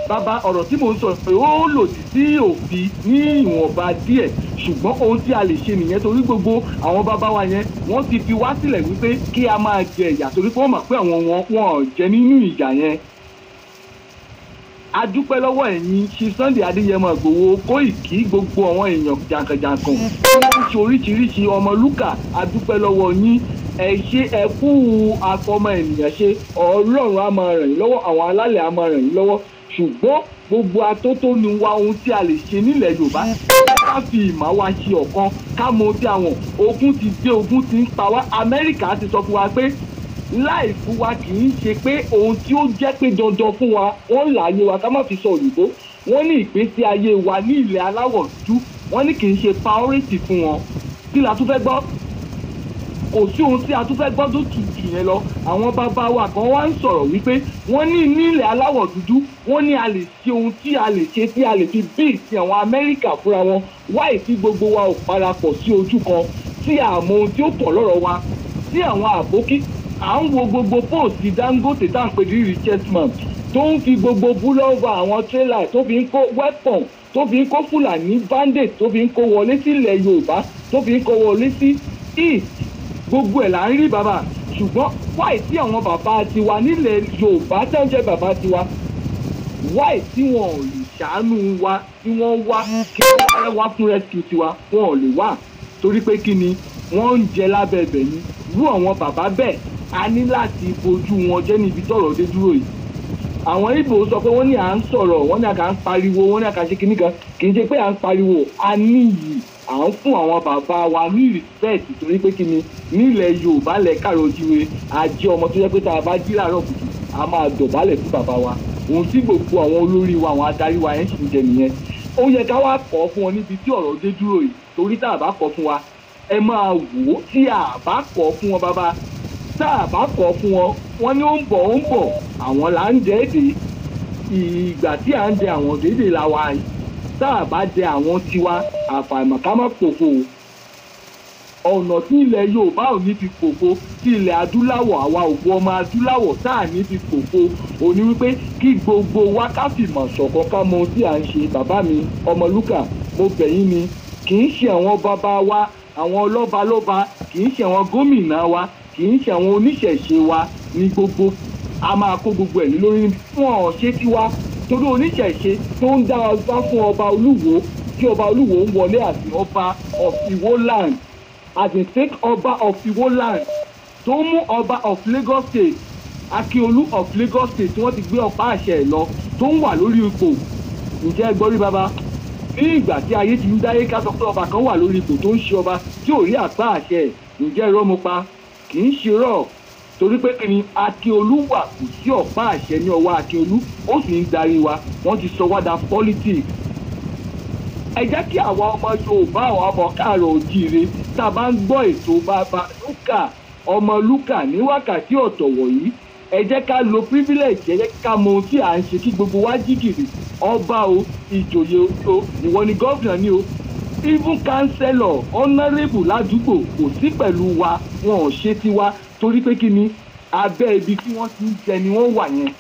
Bàbá ọ̀rọ̀ tí mò ń sọ pé ó lòdì sí òfin ní ìwọ̀nba díẹ̀ ṣùgbọ́n ohun tí a lè ṣe nìyẹn torí gbogbo àwọn bàbá wa yẹn wọ́n ti fi wá sílẹ̀ wípé kí a máa jẹ ìyà torí pé wọ́n mọ̀ pé àwọn wọn jẹ nínú ìjà yẹn. A dúpẹ́ lọ́wọ́ ẹ̀yin ṣe Sunday Adéyẹmọ Ìgbòho Kóìkí gbogbo àwọn èèyàn jàǹkànjàǹkàn tí wọ́n ń ṣe oríṣiríṣi Ọmọlúkà a dúpẹ́ lọ́wọ́ yín ẹ ṣe ẹ kú afọmọ ènìyàn ṣe Ọlọ́run á máa ràn yín lọ́wọ́ àwọn alálẹ̀ á máa ràn yín lọ́wọ́ ṣùgbọ́n gbogbo atótónu wa ohun tí a lè ṣe nílẹ̀ Yorùbá ká fi ìmọ̀ wa ṣe ọ̀kan ká mọ tí àwọn ogun ti dé ogun ti ń pa wá Amẹ́ríkà ti sọ fún wa pé láì fún wa kì í ṣe pé ohun tí ó jẹ́ pé dandan fún wa wọ́n láàyè wa ká má fi sọ òyìnbó wọ́n ní ìgbésí ayé wa ní ilẹ̀ aláwọ̀ dúdú wọ́n ní kì í ṣe priority fún wọn kí la tún fẹ́ gbọ́ kò sí ohun tí a tún fẹ́ gbọ́ tó tutù yẹn lọ àwọn bàbá wa kan wá ń sọ̀rọ̀ wípé wọ́n ní nílẹ̀ aláwọ̀ dúdú wọ́n ní a lè ṣe ohun tí a lè ṣe tí a lè fi bíi ti àwọn Amẹ́ríkà fúnra wọn wáì tí gbogbo wa ò parapọ̀ sí ojú kan tí a mọ ohun tí ó pọ̀ lọ́rọ̀ wa tí àwọn àbókí à ń wo gbogbo póòsì Dangote tá à ń pè ní richest man tó ń fi gbogbo búlọ́ọ̀bà àwọn tírélà tó fi ń kó weapon tó fi ń kó Fúlàní bandit tó fi ń kó wọlé sílẹ̀ Yorùbá tó fi ń kó wọlé sí east gbogbo ẹ̀ là ń rí bàbá ṣùgbọ́n wáì tí àwọn bàbá tiwa nílẹ̀ Yorùbá tẹ́ ń jẹ́ bàbá tiwa wáì tí wọn ò lè ṣàánú wa tí wọ́n wá kí wọ́n wá fún rescue tiwa wọn ò lè wá torí pé kí ni wọ́n ń jẹ lábẹ́ ẹ̀bẹ̀ ni rú àwọn bàbá bẹ́ẹ̀ a ní láti fojú wọn jẹ́ níbi tọ́rọ̀ dé dúró yìí àwọn Ìgbò sọ pé wọ́n ní à ń sọ̀rọ̀ wọ́n ní à kà ń pariwo wọ́n ní à kà ṣe kinní kan kì í ṣe pé à ń pariwo a níyì à ń fún àwọn bàbá wa ní respect torí pé kí ni nílẹ̀ Yorùbá lẹ̀ káàrọ̀ ojíire àjẹ́ ọmọ tó yẹ pé tá a bá jí láàárọ̀ kùtù a máa dọ̀bálẹ̀ fún bàbá wa ohun tí gbogbo àwọn olórí wa àwọn adarí wa yẹn sì ń jẹ nìyẹn ó yẹ ká wá kọ́ fún wọn níbi tí ọ̀rọ̀ dé dúró yìí torí tá a bá kọ́ fún wa ẹ máa wò ó tí a bá kọ́ fún wọn bàbá tá a bá kọ́ fún wọn wọ́n ní ó ń bọ̀ àwọn là ń dẹ́ èdè ìgbà tí à ń dẹ àwọn déédéé la wa yìí tá a bá dẹ àwọn tiwa àfàìmọ̀ ká má pòfo ọ̀nà tí ilẹ̀ Yorùbá ò ní fi pòfo tí ilẹ̀ adúláwọ̀ àwa òkú ọmọ adúláwọ̀ tá à ní fi pòfo òní wípé kí gbogbo wa ká fìmọ̀ ṣọ̀kan ká mọ ohun tí à ń ṣe bàbá mi Ọmọlúkà mo bẹ̀ yín ni kì í ṣe àwọn bàbá wa àwọn lọ́balọ́ba kì í ṣe àwọn gómìnà wa kì í ṣe àwọn oníṣẹ̀ṣe wa ní gbogbo a máa kó gbogbo ẹ̀ lórí fún ọ̀ṣẹ́ tiwa torí oníṣẹ̀ṣe tó ń dá ọba fún ọba Olúwo tí ọba Olúwo ń wọlé àti ọba of Iwo land as a fake ọba of Iwo land tó mú ọba of Lagos state Akíolú of Lagos state tí wọ́n ti gbé ọ̀pá àṣẹ ẹ̀ lọ tó ń wà lórí ipò ǹjẹ́ gbọ́rí bàbá ní ìgbà tí ayé ti ń dáyé ká sọ pé ọba kan wà lórí ipò tó ń ṣe ọba tí ò rí àpá àṣẹ ẹ̀ ǹjẹ́ irọ́ mo pa kì í ṣe rọ̀ torí pé kí ni Akíolú wà kò sí ọ̀pá àṣẹ ní ọwọ́ Akíolú ó sì ń darí wa wọ́n ti sọ wá da politics. ẹ jẹ́ kí àwa ọmọ Yorùbá àwọn ọmọ káàrọ̀ òjíire tá a bá ń gbọ́ ètò Bàbá Lúkà Ọmọlúkà ní wákàtí ọ̀tọ̀ wọ̀nyí ẹ jẹ́ ká lo privilege ẹ jẹ́ ká mọ ohun tí à ń ṣe kí gbogbo wa jí gìrì ọba o ìjòyè o ìwọ ni gọ́vnà ni o even councillor honourable ládùúgbò kò sí pẹ̀lú wa wọn ò ṣe tiwa torí pé kí ni abẹ́ ibi tí wọ́n ti ń jẹ ni wọ́n wà yẹn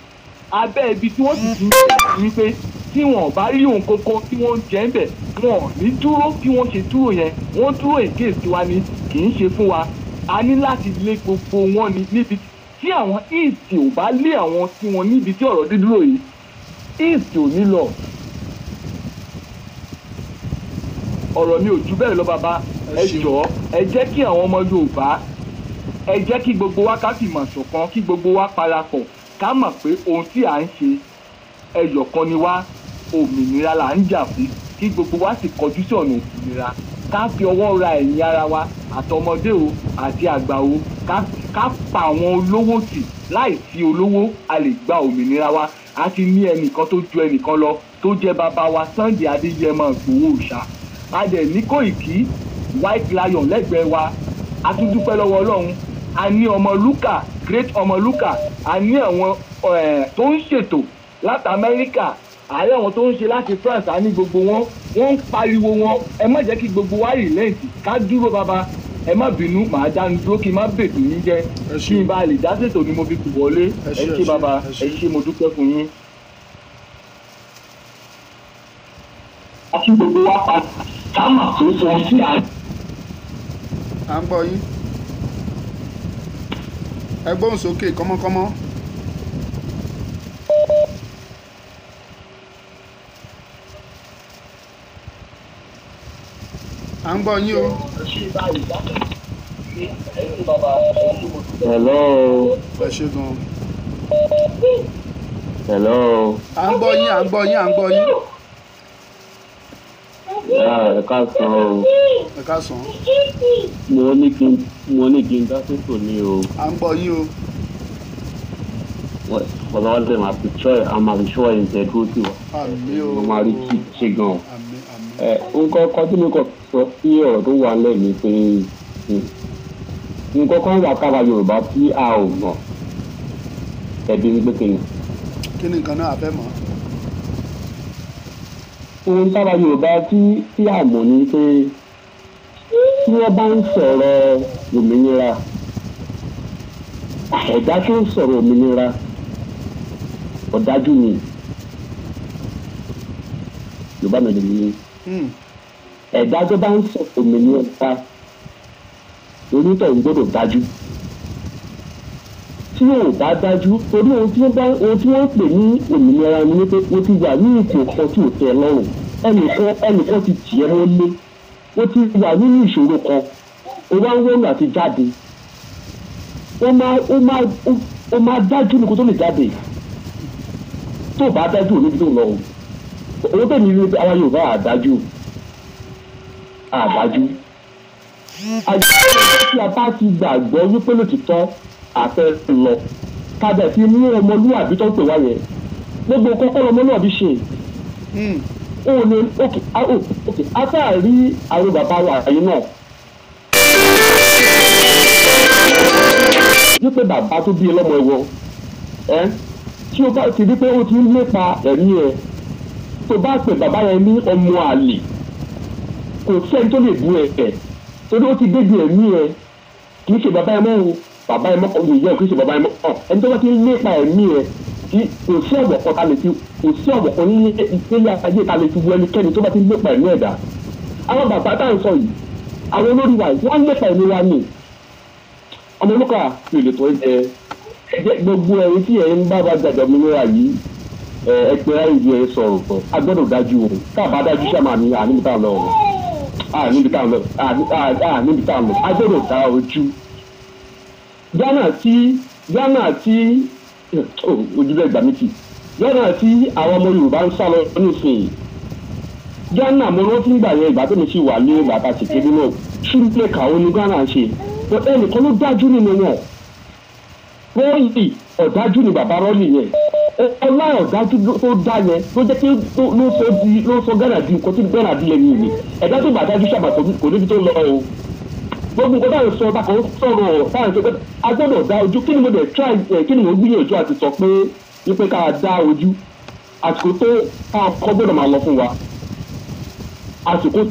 abẹ́ ibi tí wọ́n sì ti ń jẹ wípé tí wọn bá rí ohun kankan tí wọ́n ń jẹ ń bẹ̀ wọn ò ní dúró bí wọ́n ṣe dúró yẹn wọ́n dúró èké tiwa ni kì í ṣe fún wa a ní láti lé gbogbo wọn ní níbi tí àwọn east ò bá lé àwọn tí wọn níbi tí ọ̀rọ̀ dídúró yìí east ò ní lọ. ọ̀rọ̀ mi ò jù bẹ́ẹ̀ lọ bàbá ẹ jọ̀ọ́ ẹ jẹ́ kí àwọn ọmọ Yorùbá ẹ jẹ́ kí gbogbo wa ká fìmọ̀ ṣọ̀kan kí gbogbo wa parapọ̀ ká mọ̀ pé ohun tí à ń ṣe ẹyọ̀kan ni wá òmìnira là ń jà fún kí gbogbo wa sì kọjú sí ọ̀nà òmìnira ká fi ọwọ́ ra ẹ̀yìn ara wa àtọmọdé o àti àgbà o ká pa àwọn olówó tì láì sí olówó a lè gba òmìnira wa a ti ní ẹnìkan tó ju ẹnìkan lọ tó jẹ́ bàbá wa Sunday Adéyẹmọ Ìgbòho Òòṣà a dẹ̀ ní Kóìkí White Lion lẹ́gbẹ̀ẹ́ wa a tún dúpẹ́ lọ́wọ́ Ọlọ́run a ní Ọmọlúkà Great Ọmọlúkà a ní àwọn tó ń ṣètò láti Amẹ́ríkà ààrẹ àwọn tó ń ṣe láti France a ní gbogbo wọn ń pariwo wọn ẹ má jẹ́ kí gbogbo wa rìlẹ́ǹtì ká dúró bàbá ẹ má bínú màá dánu dúró kí n má bètò yín jẹ́ kí n bá lè dá ṣètò ni mo fi kù wọlé ẹ ṣé bàbá ẹ ṣé mo dúpẹ́ fún yín. àti gbogbo wa pa ká mà tó sọ sí à. à ń gbọ́ yín ẹ gbóhùn sókè kọ́mọ́kọ́mọ́. à ń gbọ́ yín o. hello. ẹ ṣé gan. hello. à ń gbọ́ yín à ń gbọ́ yín à ń gbọ́ yín. ẹ káàsán o. ẹ káàsán. mo ní kí n dá sètò ní o. à ń gbọ́ yín o. ọlọ́wọ́ dẹ̀ máa fi try a máa fi ṣọ́ ẹ̀yìn tẹ̀ dúró sí wa. àmín o. mo máa rí kí ṣe gan. àmín àmín. nǹkan kan tí mo kàn sọ sí ọ̀rọ̀ tó wà lẹ́yìn ni pé nǹkan kan wà káwa Yorùbá tí a ò mọ̀ ẹ̀bí ń gbé kiri. kí ni nǹkan náà a fẹ́ mọ̀. ohun táwa Yorùbá tí a mọ̀ ni pé tí wọ́n bá ń sọ̀rọ̀ òmìnira ẹ̀dá tó ń sọ̀rọ̀ òmìnira ọ̀dájú ni Yorùbá mi nìyí ẹ̀dá tó bá ń sọ̀rọ̀ òmìnira onítọ̀hún gbọ́dọ̀ dájú tí ò bá dájú torí ohun tí wọ́n pè ní òmìnira ni wípé o ti wà ní ipò kan tí ò tẹ́ lọ́rùn ẹnìkan ti tì ẹ́ mọ́lé o ti wà nínú ìṣòro kan o wá ń wọ́n àti jáde ó máa dájú ní kó tó lè jáde tó bá dájú ò níbi tó lọ o owó tẹ̀lé ní ara Yorùbá àdájú tí a bá ti gbàgbọ́ wípé lòtítọ́ àfẹ́ lọ kábẹ̀ tí mú ọmọlúwàbí tó ń pè wá yẹn gbogbo kọ́kọ́ ọmọlúwàbí ṣe ó ní òkè afáàrí àwọn bàbá wa àyè náà wípé bàbá tó bí ọlọ́mọ ẹ̀wọ̀ tí o bá ti rí pé ó ti ń lépa ẹ̀mí ẹ̀ tó bá pè bàbá yẹn ní ọmọ àlè kò sẹ́ni tó lè bú ẹ̀ torí ó ti débi ẹ̀mí ẹ̀ kì í ṣe bàbá ẹ̀ mọ́ o bàbá ẹ̀ mọ́ ọ̀gbìn yẹn kì í ṣe bàbá ẹ̀ mọ́ ẹni tó bá ti ń lépa ẹ̀mí ẹ̀ kò sí ọ̀wọ̀ kan ní ilé ayé ta lè fi wọ ẹnikẹ́ni tó bá ti ń lépa ẹ̀mí ẹ̀dá àwọn bàbá tá à ń sọ yìí àwọn olórí wa wọ́n ń lépa ẹ̀mí wa ní Ọmọlúkà fi lè tó jẹ gbogbo ẹ̀yin tí ẹ̀ ń bá wa jàjà òmìnira yìí ẹgbẹ́ ìlú ẹ̀ sọ̀rọ̀ pọ̀ a gbọ́dọ̀ dájú o káàbá dájú sàmà ní níbi tá à ń lọ níbi tá à ń lọ a gbọ́dọ̀ dá ojú Ghana tí ojúbẹ gbà mí tì Ghana tí àwọn ọmọ Yorùbá ń sá lọ nísìnyí Ghana mo rántí ìgbà yẹn ìgbà tó mi sì wà ní ìgbà tá a sì kéde náà ṣùgbọ́n kàwọn ní Ghana ń ṣe ẹnìkan ló dájú nínú wọn rọ́ọ̀lì ọ̀dájú ni bàbá rọ́ọ̀lì yẹn ọlá ọ̀dájú tó dá yẹn ló jẹ́ pé ló sọ Ghana di nǹkan tí Ghana di ẹ̀yìn ni ẹ̀dá tó bá dájú sábà kò níbi tó lọ o gbogbo nǹkan táwọn sọ bákan sọ̀rọ̀ táwọn sọ pé a gbọ́dọ̀ dá ojú kí ni mo dẹ̀ try kí ni mo gbìyànjú àti sọ pé wípé ká dá ojú àsìkò tó ká kọ́ gbọ́dọ̀ máa lọ fún wa àsìkò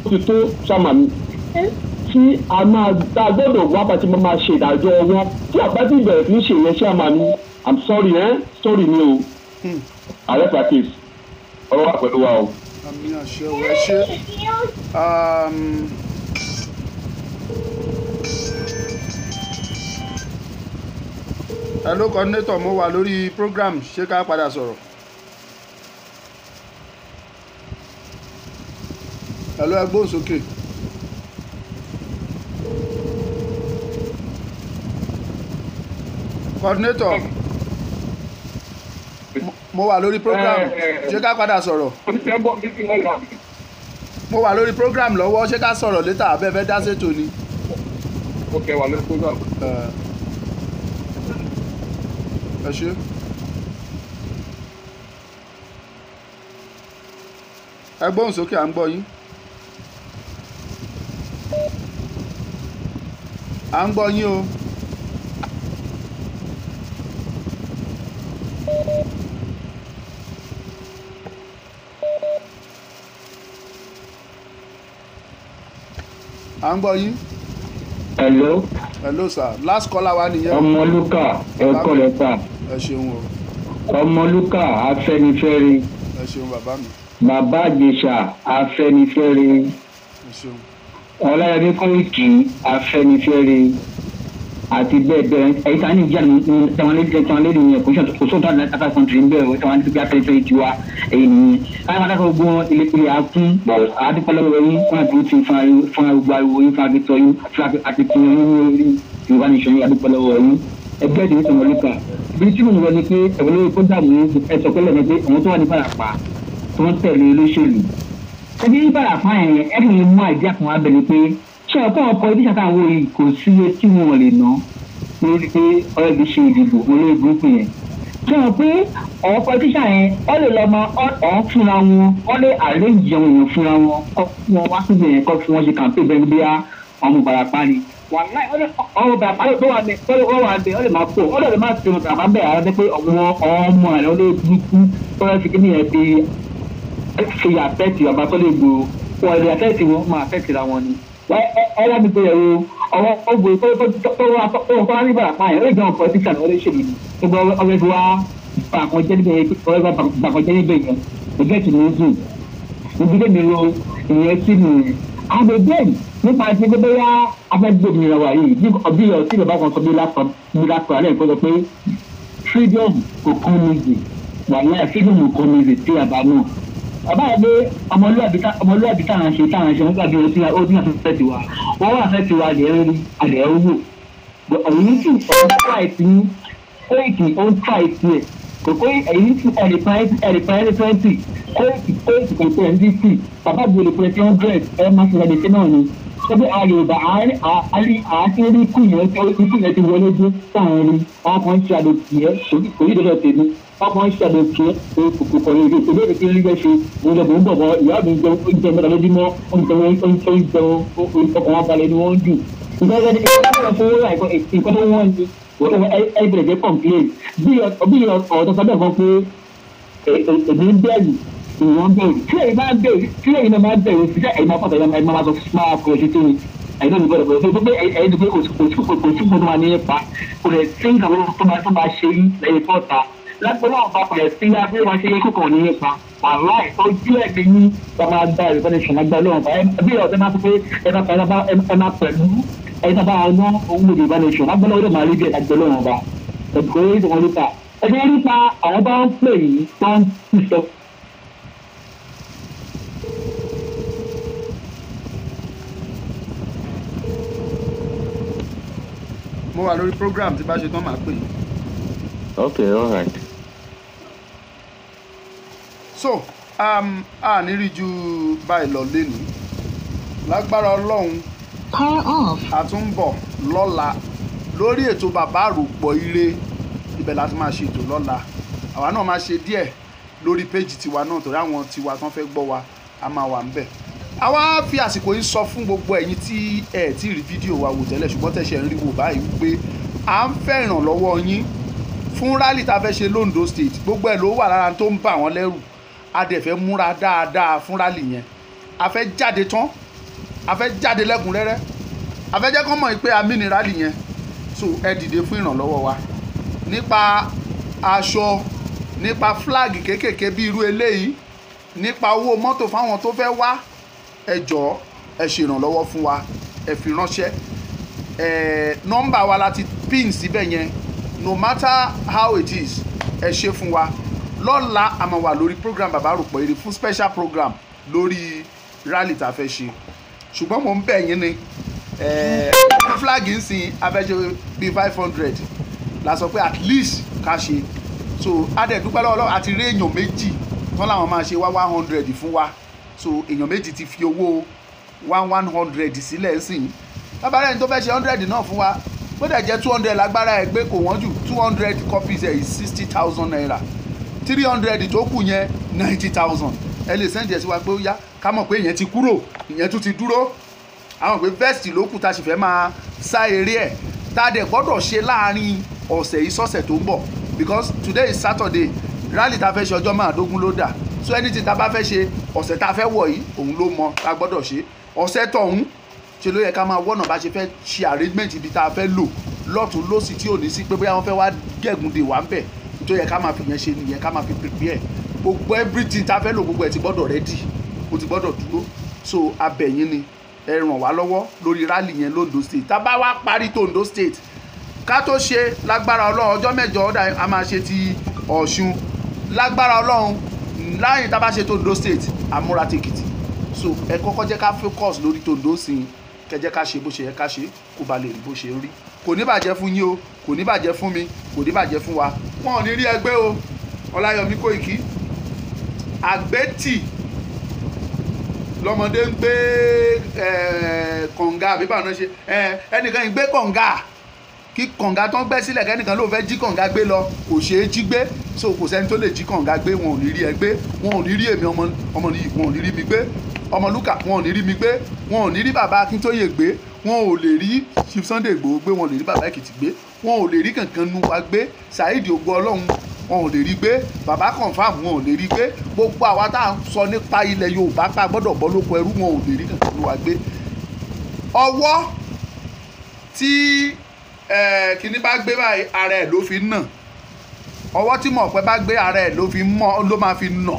ti tó ṣàmà mi tí a máa dá gbọ́dọ̀ wá bá ti máa ṣe ìdájọ́ wọn tí àbájú ìbẹ̀rẹ̀ fi ń ṣe ìyẹn ṣàmà mi I'm sorry story mi o ààrẹ practice ọ̀rọ̀ wà pẹ̀lú wa o. àmì àṣẹ ò ẹ ṣe. hello coordinator mo wà lórí program ṣé ká padà sọ̀rọ̀. hello ẹ gbóhùn sókè. coordinator mo wà lórí program ṣé ká padà sọ̀rọ̀. mo wà lórí program lọ́wọ́ ṣé ká sọ̀rọ̀ létà abẹ́fẹ́ dá sétò ni. ok wà lórí program. ẹ ṣe. ẹ gbóhùn sókè à ń gbọ́ yín. à ń gbọ́ yín o. à ń gbọ́ yín. hello. hello sir last caller wa nìyẹn. ọmọlúkà ẹ̀kọ́ lẹ́tà. ẹ ṣeun o. ọmọlúkà afẹ́nifẹ́re. ẹ ṣeun bàbá mi. bàbá àjèṣà afẹ́nifẹ́re. ẹ ṣeun. ọláyẹmí kóìkì afẹ́nifẹ́re àti bẹ́ẹ̀ bẹ́ẹ̀ ẹ̀yìn tí a ní ìjà ní tẹ̀wọ̀n lédi yẹn kò sóòtú àdáta kọ́ńtì ń bẹ̀rẹ̀ tẹ̀wọ̀n ní pípẹ́ afẹ́fẹ́ tiwa èyí nìyẹn káyọ̀ máa dákọ̀ gbọ́n ilé akún àdúpọ̀lọ́wọ́ yín fún àdúró ti fún gbogbo ariwo yín fún akitọ́ yín fún akitiyan yín ní orí yorùbá nation yín àdúpọ̀lọ́wọ́ yín ẹgbẹ́ ìdílé sọ̀rọ̀ nípa ibi tí mo ń lọ ni pé ẹ̀wọ̀n lórí kóńtàmù ẹ sọ pẹ́lẹ̀ ni pé àwọn tó wà ní Ìbàràpá tó ń tẹ̀lé olóṣèlú ẹbí Ìbàràpá yẹn ẹ̀rù mi mú àìdí àkùnrin abẹ ni pé ṣé ọ̀pọ̀ ọkọ̀ ibi ṣàtà àwọn òyìn kò sí iye tí wọn lè ná lórí pé ọ̀rẹ́ bí ṣe ìdìbò olórí burúkú yẹn ṣé wọn pé àwọn pọlitíṣà yẹn ọ lè lọ máa ọ̀ fúnra wọn ọ lè àrẹ́jì àwọn èèyàn fúnra wọn kọ́ fún wọn wá síbi yẹn kọ́ fún wọn ṣe kàmpé bẹ́ẹ̀ bí ọmọ Ìbàràpá ni wàláì ọmọ Ìbàràpá tó wà ní ọ lè máa pò ọ lè máa fi ọmọ Ìbàràpá bẹ́ẹ̀ àrẹ pé ọmọ rẹ ọ lè burúkú tó rẹ fi kí nìyẹn fi àfẹ́tì ọba tó lè gbòòrò wọn lè àfẹ́tì wọn máa àfẹ́tì ra wọn ni ọwọ́ mi bẹ̀rẹ̀ o ọwọ́ ọgbẹ́ tó wá ní Ìbàràpá yẹn ó lè jẹ́ àwọn politician olóṣèlú ni gbogbo ọgbẹ́ tí wá bàkànjẹ́ níbẹ̀ yẹn ẹgbẹ́ tí mo ń dùn ìdílé mi ro ìyẹn sí mi àgbẹ̀gbẹ̀ nípa ti gbogbo yá afẹ́gbẹ̀mìíràn wà yìí bí ọtí bàbá kan sọ bí lápá alẹ́ ìkọ́sọ pé freedom kò kún music wà ní freedom kò kún music tí a bá mọ̀ bàbá yẹn pé ọmọlúwàbí táwọn ṣe wọn gbàgbé ó ní àfẹ́fẹ́ tiwa wọn wà fẹ́ tiwa àdẹ̀ wò ọ̀hún tí ọ̀hún tí ní kóìkì ó ń tà ìtì ẹ̀ kòkó èyí tí ẹ̀rìpáyẹ́rì 20 kóìkì kò tẹ̀ ń dc bàbá ìbò lè pẹ́ 100 máa ṣe ìrẹ̀lẹ̀ náà ni ṣébí àwọn Yorùbá àárín ikú yẹn ti wọlé dé sáàrin rí àwọn kan ń ṣe àdòkì ẹ̀ orílẹ̀-èdè tèmi ọkàn ṣe àdòkì ẹ̀ kòkòrò èdè ìbéèrè tí ń rí bẹ́ẹ̀ ṣe ìjọba ń bọ̀ ìyá mi jẹun oúnjẹ mẹ́ta lójúmọ́ oúnjẹ ọkàn wọn balẹ̀ ni wọ́n ń dùn nǹkan tó wọ́n ní ẹgbẹ̀rẹ̀ jẹ́ complain bí ọ̀tọ̀ sábẹ́ kan pé èmi ń bẹ̀rù ìwọ̀n bẹ̀rù tí èyí máa bẹ̀rù tí èyí náà máa bẹ̀rù sí ẹ̀yìn máa pàtàkì ẹ̀yìn máa sọ máa kọ̀ ṣe tó ni ẹ̀yìn náà ní gbọ́dọ̀ bẹ̀rù pé ẹ̀yìn tó pé òṣùpọ̀ tó máa ní ipa kò lè sí nǹkan tó máa ṣe lẹ́yìn pọ́ta lápẹ́lá ọ̀pá kò lè sí abúlé máa ṣe yẹ kókò ní ipa wàláì ojú ẹ̀mí ní ká máa gba ìrìbánisọ̀n lágbá lọ́wọ́ bí ọ̀tẹ́ máa sọ pé ẹ máa pẹ̀lú ẹ̀yìn tá bá wọn ohun èdè ìbánisọ̀n lágbá lọ́wọ́ máa rí bí ẹ̀dá lọ́wọ́ ọba ẹ̀dùkọ́ orí ìwọ̀n nípa ẹ̀dùkọ́ nípa àwọn bá ń pè yìí tó ń sọ. mo wà lórí program tí bá ṣe tán máa pè yín. Okay, all right. So a ní rí ju báyìí lọ lẹ́nu lágbára Ọlọ́run Power off. a tún ń bọ̀ lọ́la lórí ètò bàbá àròpọ̀ ire ibẹ̀ láti máa ṣe ètò lọ́la àwa náà máa ṣe díẹ̀ lórí péjì tiwa náà torí àwọn tiwa tán fẹ́ gbọ́ wa a máa wà ń bẹ̀ àwa fi àsìkò yìí sọ fún gbogbo ẹ̀yin tí ẹ ti rí fídíò wa wò tẹ́lẹ̀ ṣùgbọ́n tẹ̀sẹ̀ ń rí wò báyìí pé à ń fẹ́ ìrànlọ́wọ́ yín fún rally tá a fẹ́ ṣe l'Ondo State. Gbogbo ẹ̀ ló wà lára tó ń bà wọ́n lẹ́rù. A dẹ̀ fẹ́ múra dáadáa fún rally yẹn. A fẹ́ jáde tán, a fẹ́ jáde lẹ́kùnrẹ́rẹ́, a fẹ́ jẹ́ kó mọ̀ pé a mí ní rally yẹn. So ẹ dìde fún ìrànlọ́wọ́ wa nípa aṣọ, nípa flag kéékèèké bí irú eléyìí, nípa owó mọ́tò fáwọn tó fẹ́ wá. Ẹ jọ̀ọ́ ẹ ṣe ìrànlọ́wọ́ fún wa, ẹ fi ránṣẹ́. Nọ́mbà wa láti pin síbẹ̀ yẹn, no matter how it is, ẹ ṣe fún wa. Lọ́la a máa wà lórí program Baba Rùpọ̀ Ire fún special program lórí rally tá a fẹ́ ṣe. Ṣùgbọ́n mo ń bẹ̀ yín ni flag ń sìn abẹ́jẹ́ bíi 500 la sọ pé at least ká ṣe. So a dẹ̀ dúpẹ́ lọ́wọ́ àti rí èèyàn méjì tán láwọn máa ṣe wá 100 fún wa. So èèyàn méjì ti fi owó 100 sílẹ̀ sìn. Lábàárẹ̀ ẹni tó fẹ́ ṣe 100 náà fún wa bó dẹ̀ jẹ́ 200 lágbára ẹ̀ gbé kò wọ́n jù 200 copies ẹ̀ is 60,000 naira. 300 tó kù yẹn 90,000. Ẹ lè sẹ́ndì ẹ̀ sí wa pé ó yá ká mọ̀ pé ìyẹn ti kúrò, ìyẹn tún ti dúró. Àwọn pé vest ló kù tá a sì fẹ́ máa sá eré ẹ̀ tá a dẹ̀ gbọ́dọ̀ ṣe láàrin ọ̀sẹ̀ yìí sọ́sẹ̀ tó ń bọ̀ because today is Saturday, rally tá a fẹ́ ṣe ọjọ́ 15 ló dà. So anything tá a bá fẹ́ ṣe ọ̀sẹ̀ tá a fẹ́ wọ̀ yìí òun ló mọ tá a gbọ́dọ̀ ṣe. Ọ̀sẹ̀ tọ̀hún ṣe ló yẹ ká máa wọ́nà bá ṣe fẹ́ ṣe arrangement ibi tá a fẹ́ lò lọ́tún lọ́sì tí ò ní sí pé bóyá wọ́n fẹ́ wá gẹ̀gùn dè wá ń bẹ̀ tó yẹ ká máa fi yẹn ṣe nìyẹn, ká máa fi prepare gbogbo everything tá a fẹ́ lò gbogbo ẹ̀ ti gbọ́dọ̀ ready, ó ti gbọ́dọ̀ dúró. So abẹ̀yìn ni ẹ ràn wá lọ́wọ́ lórí rally yẹn l'Ondo State. Tá a bá wá parí tó Ondo State ká tó ṣe lágbára Ọlọ́run ọjọ́ mẹ́jọ ọ̀dà a máa ṣe ti Ọ̀ṣun lágbára Ọlọ́run. Láyìn tá a bá ṣe tó Ondo State àmúra tèkìtì. So ẹ kọ́kọ́ jẹ́ ká focus lórí tó Ondo sí kẹjẹ́ ká ṣe bó ṣe yẹ ká ṣe kó ba lè rí bó ṣe rí. Kò ní bàjẹ́ fún yín o, kò ní bàjẹ́ fún mi, kò ní bàjẹ́ fún wa. Wọn ò ní rí ẹgbẹ́ o. Ọláyọmí Kóìkí àgbẹ̀tì lọ́mọdé ń gbé kànga àbí báwọn náà ṣe ẹnìkan ń gbé kànga kí kànga tó ń gbẹ́ sílẹ̀ kẹ́nìkan ló fẹ́ jí kànga gbé lọ kò ṣeé jí gbé. So kò sẹ́ni tó lè jí kànga gbé. Wọn ò ní rí ẹ gbé, wọn ò ní rí èmi ọmọ nìyí, wọn ò ní rí mi gbé, Ọmọlúkà wọn ò ní rí mi gbé, wọn ò ní rí bàbá Akíntóyè gbé, wọn ò lè rí Chief Sunday Igboho gbé, wọn ò lè rí bàbá Èkìtì gbé, wọn ò lè rí kankan nu wa gbé, Saheed Ògo Ọlọ́run wọn ò lè rí gbé, bàbá Confam wọn ò lè rí gbé. Gbogbo àwa tá à ń sọ nípa ilẹ̀ Yorùbá pa gbọ́dọ̀ bọ́ lóko ẹrú wọn ò lè rí kankan nu wa gbé. Ọwọ́ tí kíní bá gbé báyìí ara ẹ̀ ló fi ń nà, ọwọ́ tí Mọ̀pẹ́ bá gbé ara ẹ̀ ló máa fi nà.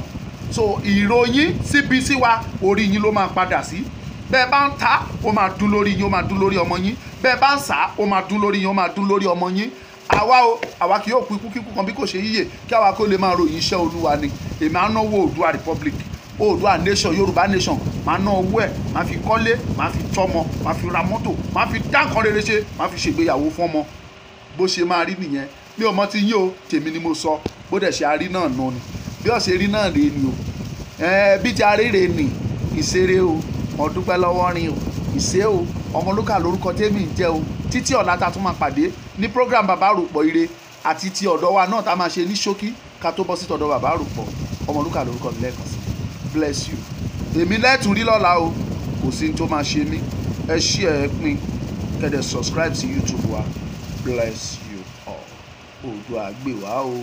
So ìròyìn síbi sí wa orí yín ló máa padà sí. Bẹ́ẹ̀ bá ń ta ó máa dún lórí yín, ó máa dún lórí ọmọ yín. Bẹ́ẹ̀ bá ń sá ó máa dún lórí yín, ó máa dún lórí ọmọ yín. Àwa kì yóò kú ikú kíkú kan bí kò ṣe yíyè kí àwa kó lè máa ròyìn iṣẹ́ Olúwa ni. Èmi á náwó Oòduà Republic, Oòduà nation, Yorùbá nation, máa ná owó ẹ̀, máa fi kọ́lé, máa fi tọ́mọ, máa fi ra mọ́tò, máa fi dá nǹkan rere ṣe, máa fi ṣègbéyàwó fún ọmọ. Bó ṣe máa rí nìyẹn. Bí ọmọ ti yín o tèmi ni mo sọ, bó dẹ̀ ṣe arí náà nù ni bí ọ̀sẹ̀ rí náà rèé ni o. Bí ti arére nì ìṣeré o, ọ̀dúpẹ́ lọ́wọ́ rin o, ìṣe o, Ọmọlúkà lórúkọ tèmi ń jẹ́ o. Títí ọ̀la ta tún máa pàdé ní program Baba Rùpọ̀ Ire àti ti ọ̀dọ̀ wa náà tá máa ṣe ní ṣókí ká tó bọ́ sí tọ̀dọ̀ Baba Rùpọ̀. Ọmọlúkà lórúkọ mi lẹ́ẹ̀kan sí. Bless you. Èmi lẹ́tùn rí lọ́la o, kò sí ní tó máa ṣe mí. Ẹ share ẹ pín kẹ́dẹ̀ subscribe sí YouTube wa. Bless you all. Oòduà gbè wá o.